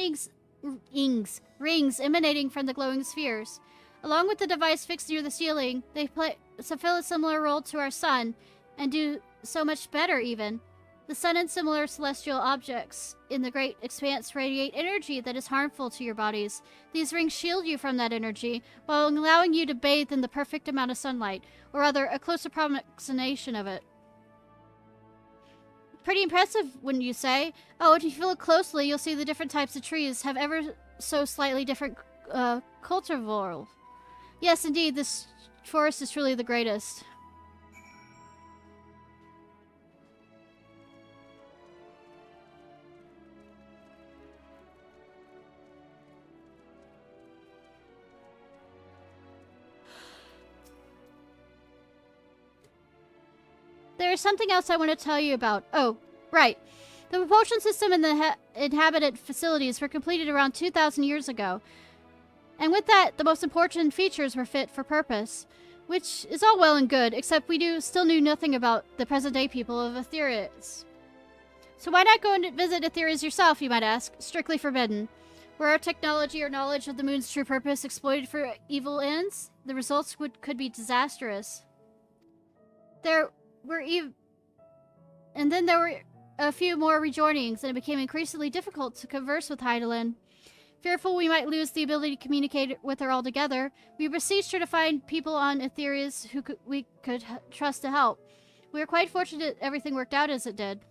rings emanating from the glowing spheres. Along with the device fixed near the ceiling, they fulfill a similar role to our sun, and do so much better even. The sun and similar celestial objects in the great expanse radiate energy that is harmful to your bodies. These rings shield you from that energy, while allowing you to bathe in the perfect amount of sunlight, or rather, a close approximation of it. Pretty impressive, wouldn't you say? Oh, if you look closely, you'll see the different types of trees have ever so slightly different cultivar. Yes, indeed, this forest is truly the greatest. There is something else I want to tell you about. Oh, right. The propulsion system and the inhabited facilities were completed around 2,000 years ago. And with that, the most important features were fit for purpose. Which is all well and good, except we still knew nothing about the present-day people of Aetherius. So why not go and visit Aetherius yourself, you might ask? Strictly forbidden. Were our technology or knowledge of the moon's true purpose exploited for evil ends, the results could be disastrous. And then there were a few more rejoinings, and it became increasingly difficult to converse with Heidelin. Fearful we might lose the ability to communicate with her altogether, we beseeched her to find people on Aetherius who we could trust to help. We were quite fortunate everything worked out as it did.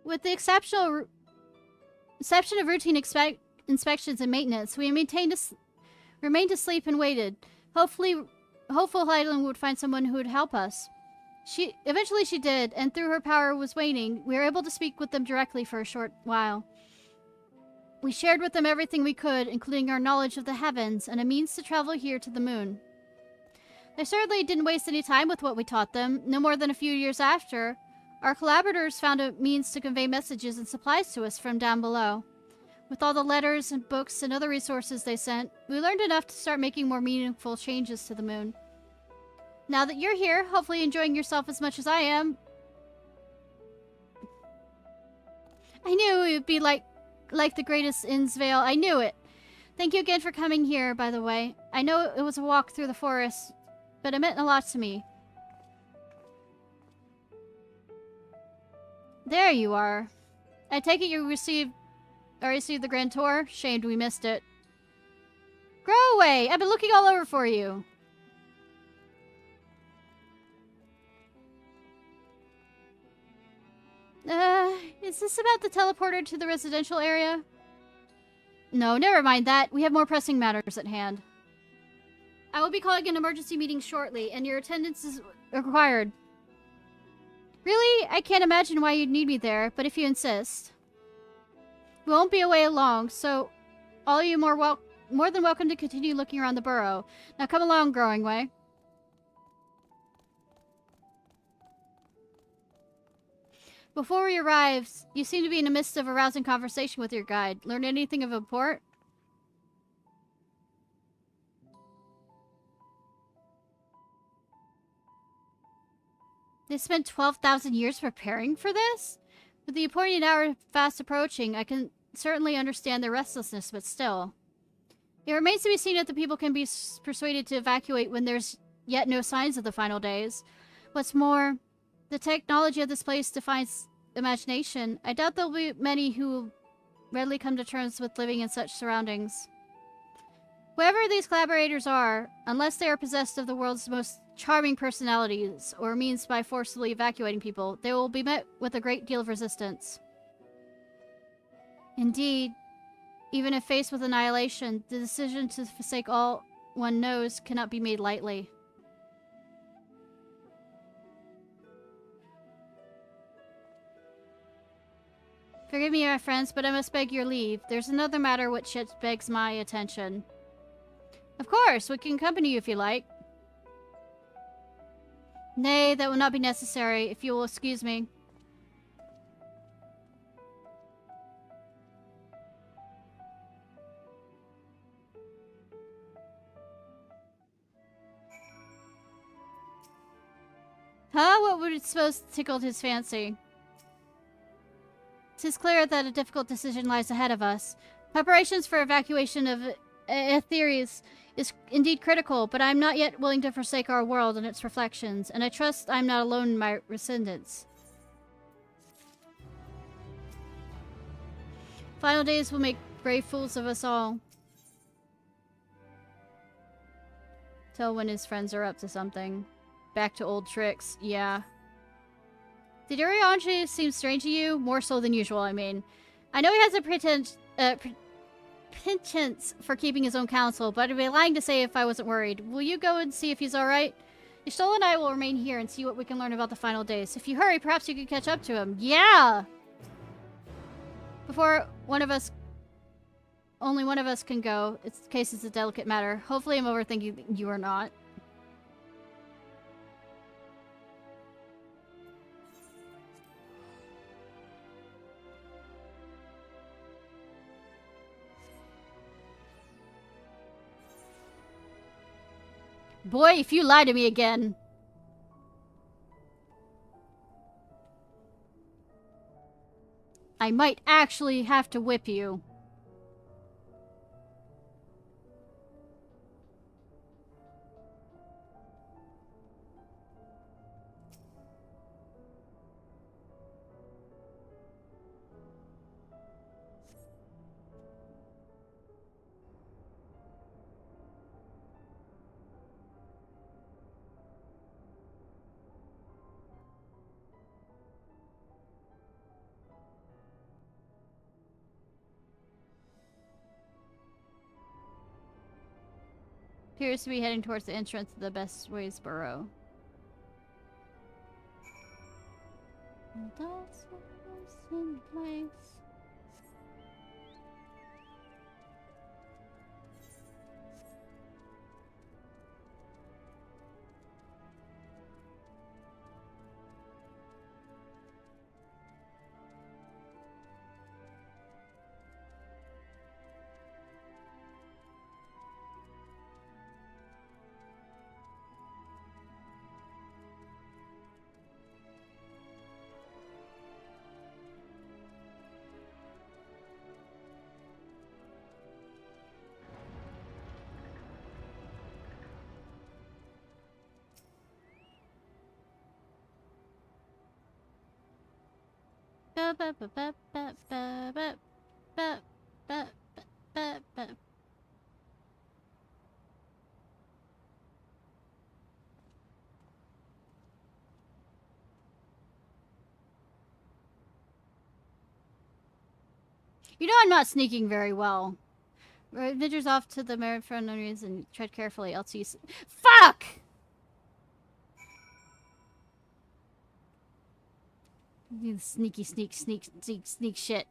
With the exception of routine inspections and maintenance, we remained asleep and waited. Hopeful Heidelin would find someone who would help us. Eventually she did, and through her power was waning, we were able to speak with them directly for a short while. We shared with them everything we could, including our knowledge of the heavens and a means to travel here to the moon. They certainly didn't waste any time with what we taught them. No more than a few years after, our collaborators found a means to convey messages and supplies to us from down below. With all the letters and books and other resources they sent, we learned enough to start making more meaningful changes to the moon. Now that you're here, hopefully enjoying yourself as much as I am. I knew it would be like the greatest Innsvale. I knew it. Thank you again for coming here, by the way. I know it was a walk through the forest, but it meant a lot to me. There you are. I take it you received the Grand Tour? Shamed we missed it. Grow away! I've been looking all over for you. Is this about the teleporter to the residential area? No, never mind that. We have more pressing matters at hand. I will be calling an emergency meeting shortly, and your attendance is required. Really? I can't imagine why you'd need me there, but if you insist. We won't be away long, so all you more than welcome to continue looking around the burrow. Now come along, Growing Way. Before we arrived, you seem to be in the midst of a rousing conversation with your guide. Learn anything of import? They spent 12,000 years preparing for this? With the appointed hour fast approaching, I can certainly understand their restlessness, but still. It remains to be seen if the people can be persuaded to evacuate when there's yet no signs of the final days. What's more, the technology of this place defies imagination. I doubt there'll be many who will readily come to terms with living in such surroundings. Whoever these collaborators are, unless they are possessed of the world's most charming personalities or means by forcibly evacuating people, they will be met with a great deal of resistance. Indeed, even if faced with annihilation, the decision to forsake all one knows cannot be made lightly. Forgive me, my friends, but I must beg your leave. There's another matter which yet begs my attention. Of course, we can accompany you if you like. Nay, that will not be necessary, if you will excuse me. Huh? What would it suppose tickled his fancy? 'Tis clear that a difficult decision lies ahead of us. Preparations for evacuation of Aetheres is indeed critical, but I am not yet willing to forsake our world and its reflections, and I trust I am not alone in my resistance. Final days will make brave fools of us all. Tell when his friends are up to something. Back to old tricks, yeah. Did Urianger seem strange to you? More so than usual, I mean. I know he has a penchant for keeping his own counsel, but I'd be lying to say if I wasn't worried. Will you go and see if he's alright? Ishtola and I will remain here and see what we can learn about the final days. If you hurry, perhaps you can catch up to him. Yeah! Before only one of us can go. Its case is a delicate matter. Hopefully I'm overthinking you or not. Boy, if you lie to me again. I might actually have to whip you. Appears to be heading towards the entrance of the Best Ways Burrow. That's what's in place. You know I'm not sneaking very well. Avengers off to the merit for unknown reason and tread carefully, else you fuck! You sneaky sneak shit.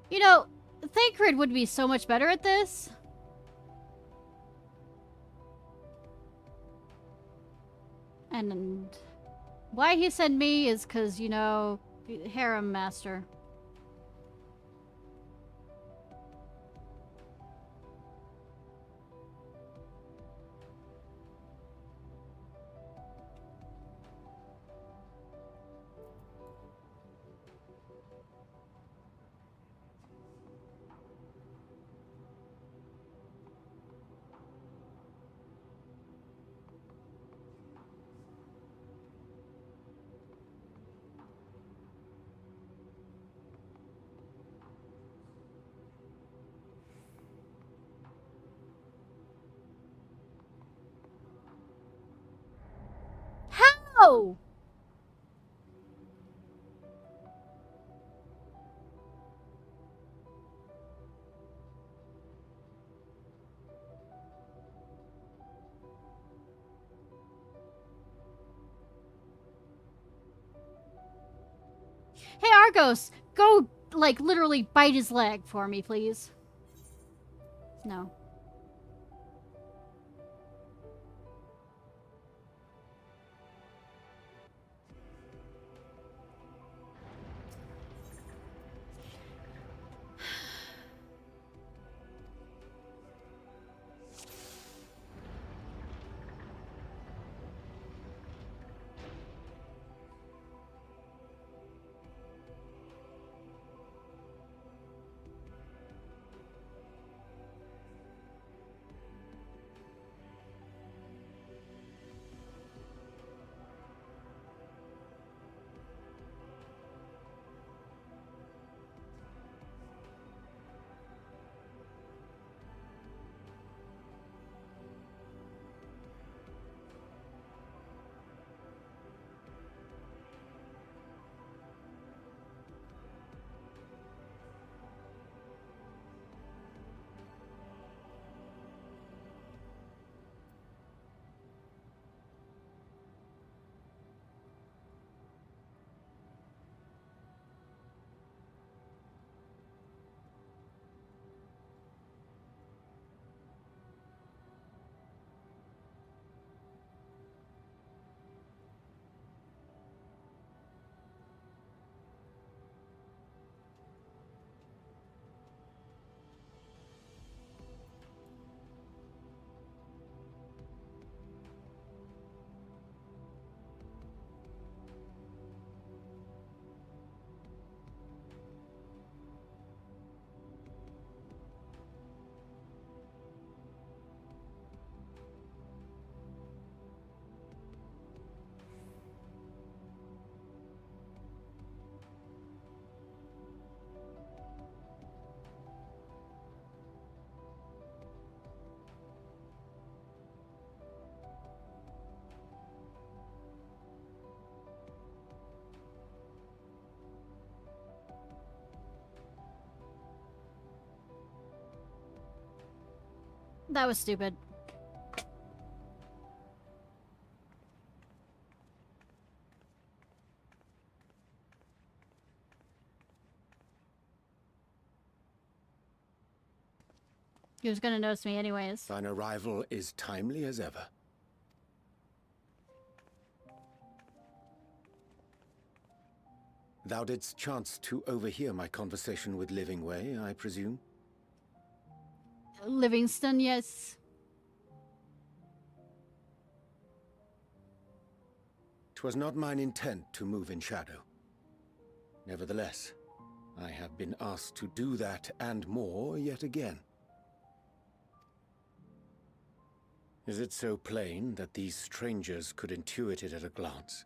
You know, Thancred would be so much better at this. And why he sent me is because, you know, harem master. How? Hey, Argos, go, like, literally bite his leg for me, please. No. That was stupid. He was gonna notice me anyways. Thine arrival is timely as ever. Thou didst chance to overhear my conversation with Livingway, I presume? Livingston, yes. 'Twas not mine intent to move in shadow. Nevertheless, I have been asked to do that and more yet again. Is it so plain that these strangers could intuit it at a glance?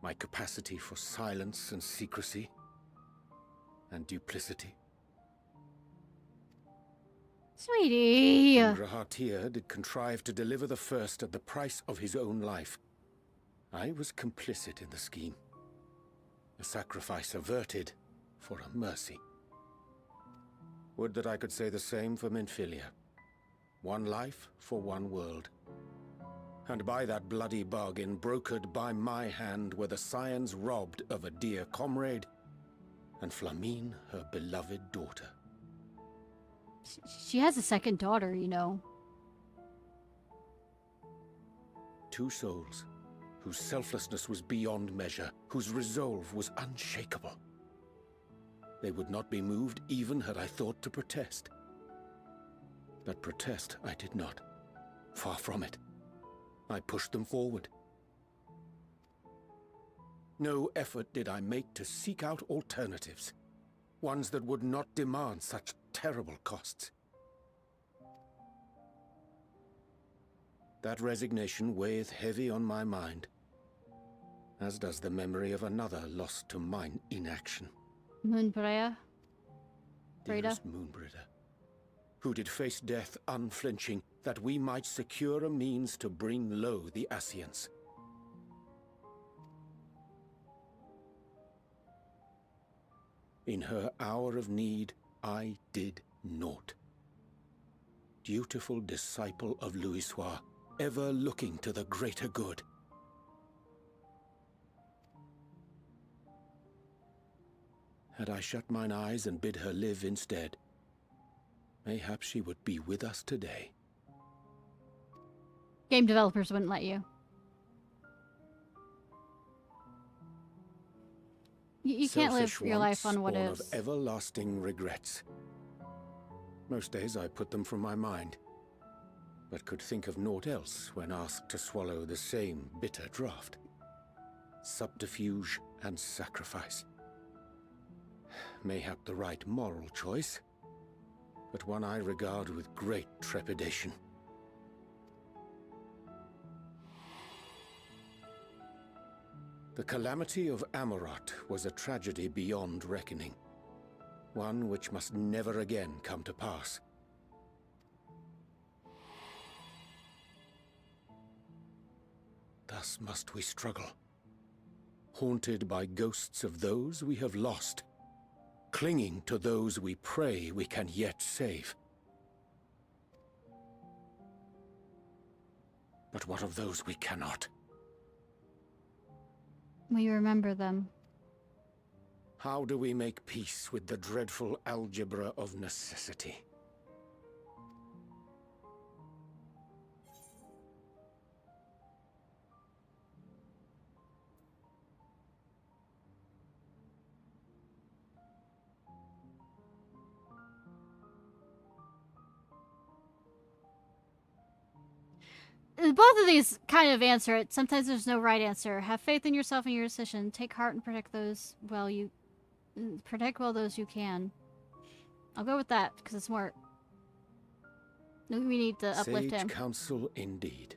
My capacity for silence and secrecy and duplicity? Sweetie. Rahatir did contrive to deliver the first at the price of his own life. I was complicit in the scheme. A sacrifice averted for a mercy. Would that I could say the same for Menphilia. One life for one world. And by that bloody bargain brokered by my hand were the scions robbed of a dear comrade, and Flamine her beloved daughter. She has a second daughter, you know. Two souls, whose selflessness was beyond measure, whose resolve was unshakable. They would not be moved even had I thought to protest. But protest I did not. Far from it. I pushed them forward. No effort did I make to seek out alternatives, ones that would not demand such terrible costs. That resignation weigheth heavy on my mind, as does the memory of another lost to mine inaction. Moonbreya. Breda. Dearest Moonbrida, who did face death unflinching, that we might secure a means to bring low the Ascians. In her hour of need, I did naught. Dutiful disciple of Louisoix, ever looking to the greater good. Had I shut mine eyes and bid her live instead, mayhap she would be with us today. Game developers wouldn't let you. You can't live Selfish your life wants on what born is. of everlasting regrets. Most days I put them from my mind, but could think of naught else when asked to swallow the same bitter draught. Subterfuge and sacrifice. Mayhap the right moral choice, but one I regard with great trepidation. The calamity of Amarot was a tragedy beyond reckoning, one which must never again come to pass. Thus must we struggle, haunted by ghosts of those we have lost, clinging to those we pray we can yet save. But what of those we cannot? We remember them. How do we make peace with the dreadful algebra of necessity? Both of these kind of answer it. Sometimes there's no right answer. Have faith in yourself and your decision. Take heart and protect those those you can. I'll go with that because it's more. We need to uplift him. Sage counsel indeed.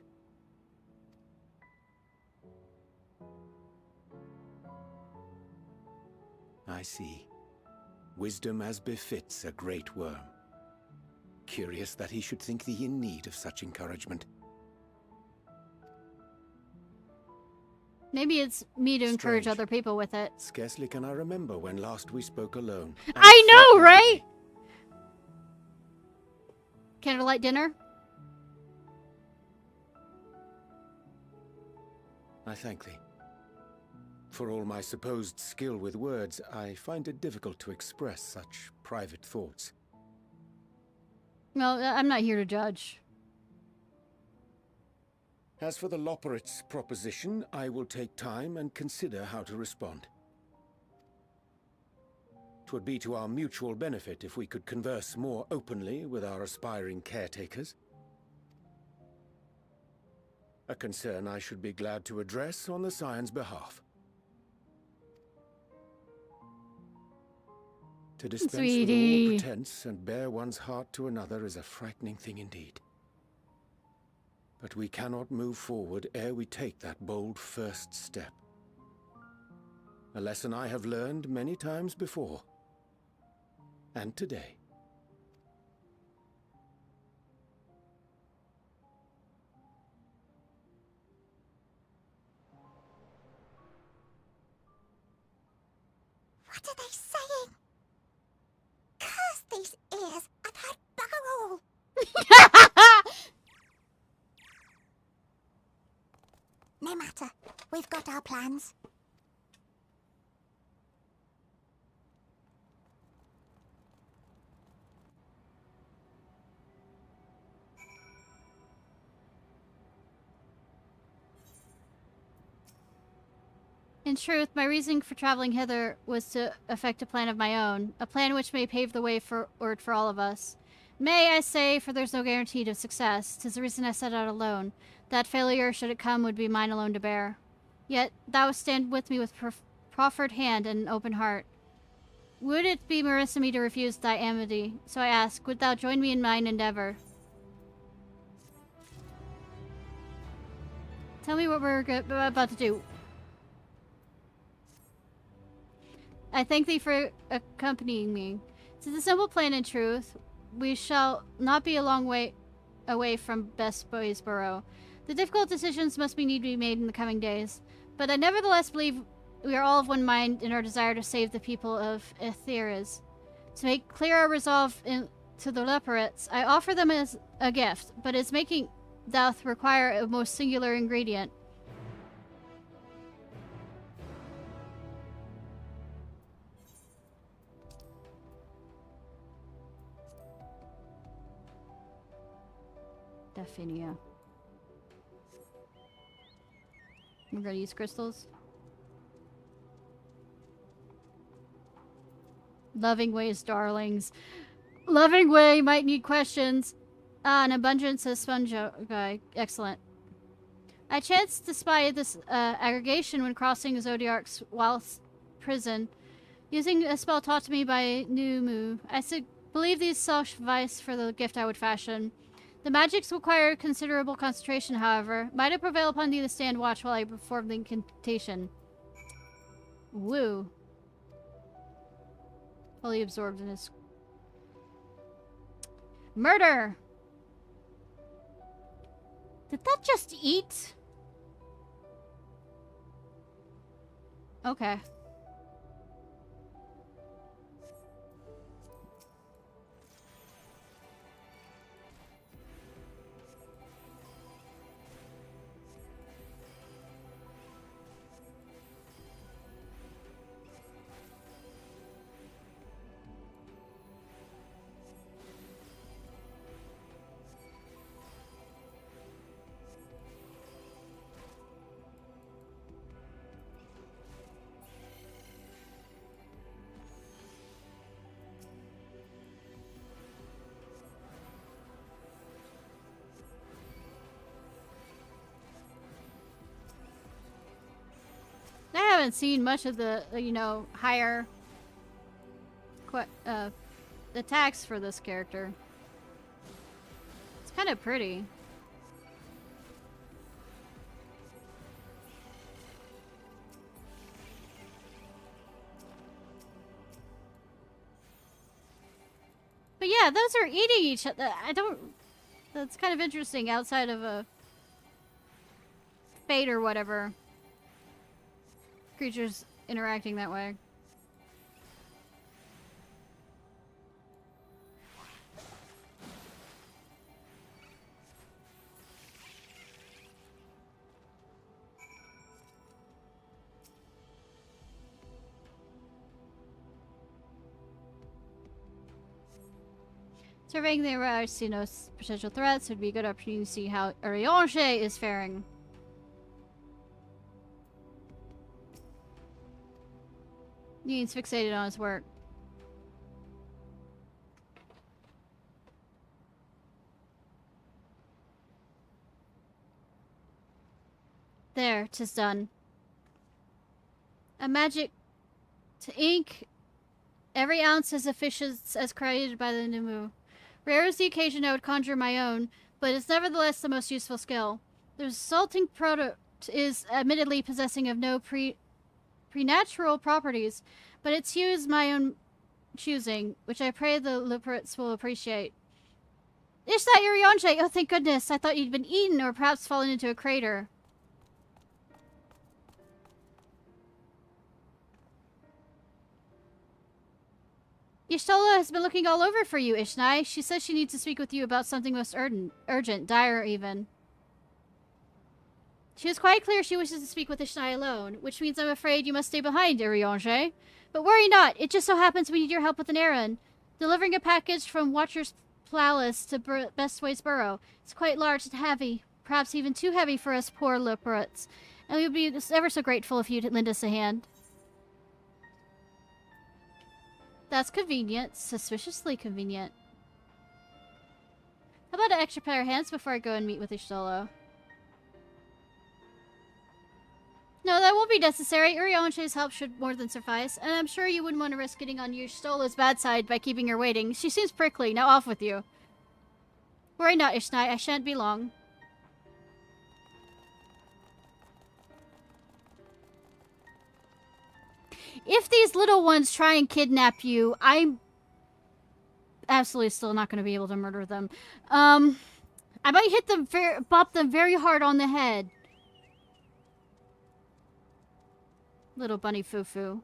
I see. Wisdom as befits a great worm. Curious that he should think thee in need of such encouragement. Maybe it's me to encourage Strange. other people with it. Scarcely can I remember when last we spoke alone. I know, right? Candlelight dinner? I thank thee. For all my supposed skill with words, I find it difficult to express such private thoughts. Well, I'm not here to judge. As for the Loporrit's proposition, I will take time and consider how to respond. would be to our mutual benefit if we could converse more openly with our aspiring caretakers. A concern I should be glad to address on the Scion's behalf. To dispense with Sweetie. all pretense and bare one's heart to another is a frightening thing indeed. But we cannot move forward ere we take that bold first step. A lesson I have learned many times before. And today. What are they saying? Curse these ears! I've heard bugger all! No matter. We've got our plans. In truth, my reasoning for traveling hither was to effect a plan of my own, a plan which may pave the way forward for all of us. May I say, for there's no guarantee of success, 'tis the reason I set out alone. That failure, should it come, would be mine alone to bear. Yet thou wouldst stand with me with proffered hand and an open heart. Would it be remiss of me to refuse thy amity? So I ask, would thou join me in mine endeavor? Tell me what we're about to do. I thank thee for accompanying me. Tis a simple plan in truth. We shall not be a long way away from Best Boysborough. The difficult decisions must need to be made in the coming days. But I nevertheless believe we are all of one mind in our desire to save the people of Etheres. To make clear our resolve to the Leporites, I offer them as a gift, but its making doth require a most singular ingredient. Definium. We're gonna use crystals. Loving ways, darlings. Loving way might need questions. An abundance of sponge. Okay, excellent. I chanced to spy this aggregation when crossing Zodiark's whilst prison. Using a spell taught to me by Numu, I believe these suffice for the gift I would fashion. The magics require considerable concentration, however. Might it prevail upon thee to stand watch while I perform the incantation? Woo. Fully absorbed in his... Murder! Did that just eat? Okay. I haven't seen much of the, you know, higher attacks for this character. It's kind of pretty. But yeah, those are eating each other. That's kind of interesting outside of a fate or whatever. Creatures interacting that way. Surveying the area, I see no potential threats. Would be a good opportunity to see how Ariange is faring. He's fixated on his work. There, 'tis done. A magic to ink every ounce as efficient as created by the Nimu. Rare is the occasion I would conjure my own, but it's nevertheless the most useful skill. The resulting product is admittedly possessing of no preternatural properties, but its hue is my own choosing, which I pray the Lipperates will appreciate. Ishnai Urionje! Oh, thank goodness! I thought you'd been eaten or perhaps fallen into a crater. Y'shtola has been looking all over for you, Ishnai. She says she needs to speak with you about something most urgent, dire even. She is quite clear she wishes to speak with Ishnai alone, which means I'm afraid you must stay behind, Uriange. But worry not, it just so happens we need your help with an errand. Delivering a package from Watcher's Palace to Bestway's Burrow. It's quite large and heavy, perhaps even too heavy for us poor Lipperates, and we would be ever so grateful if you'd lend us a hand. That's convenient. Suspiciously convenient. How about an extra pair of hands before I go and meet with Y'shtola? No, that won't be necessary. Urianche's help should more than suffice, and I'm sure you wouldn't want to risk getting on Y'shtola's bad side by keeping her waiting. She seems prickly. Now off with you. Worry not, Ishnai. I shan't be long. If these little ones try and kidnap you, I'm absolutely still not going to be able to murder them. I might hit them, bop them very hard on the head. Little bunny foo-foo.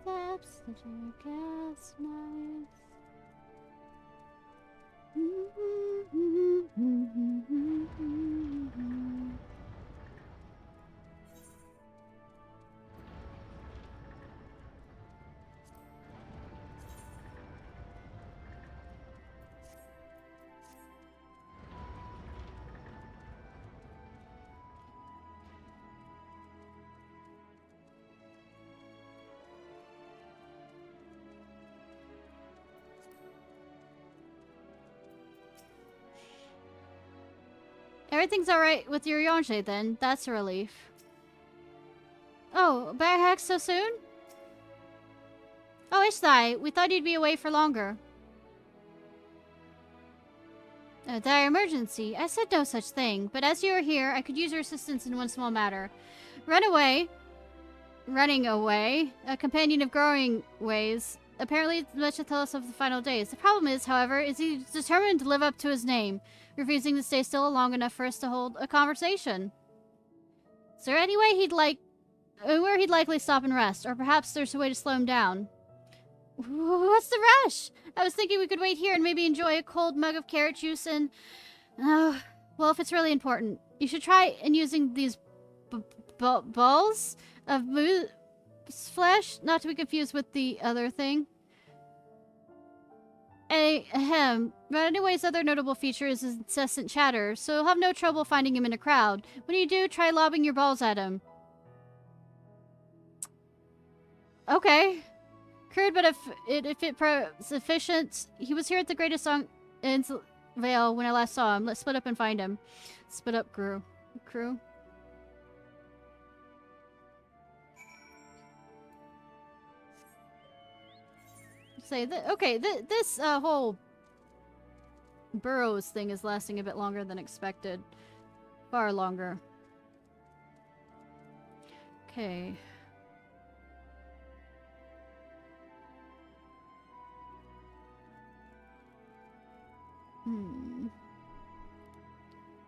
Steps that you guess nice. Everything's alright with your Yonche then. That's a relief. Oh, bear hacks so soon? Oh, Ishnai, we thought you'd be away for longer. A dire emergency. I said no such thing, but as you are here, I could use your assistance in one small matter. Running away, a companion of growing ways. Apparently, much to tell us of the final days. The problem is, however, is he's determined to live up to his name, refusing to stay still long enough for us to hold a conversation. Is there any way where he'd likely stop and rest, or perhaps there's a way to slow him down? What's the rush? I was thinking we could wait here and maybe enjoy a cold mug of carrot juice and... well, if it's really important, you should try and using these balls of moose flesh, not to be confused with the other thing. But anyways, other notable feature is his incessant chatter, so you'll have no trouble finding him in a crowd. When you do, try lobbing your balls at him. Okay. Crude, but if it sufficient, he was here at the greatest song in Vale when I last saw him. Let's split up and find him. Split up, crew. Say that. Okay, this whole burrows thing is lasting a bit longer than expected. Far longer. Okay.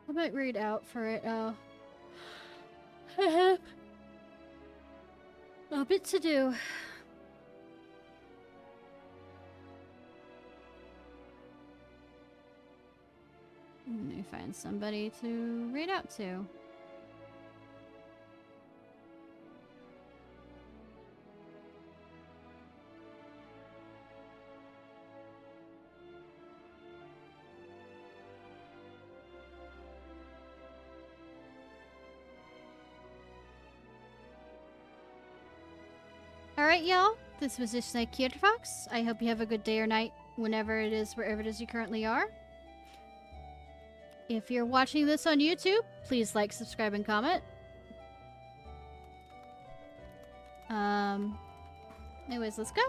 I might read out for it. I have a bit to do. Let me find somebody to read out to. Alright, y'all. This was Ishnai Ciarfox. I hope you have a good day or night, whenever it is, wherever it is you currently are. If you're watching this on YouTube, please like, subscribe, and comment. Anyways, let's go.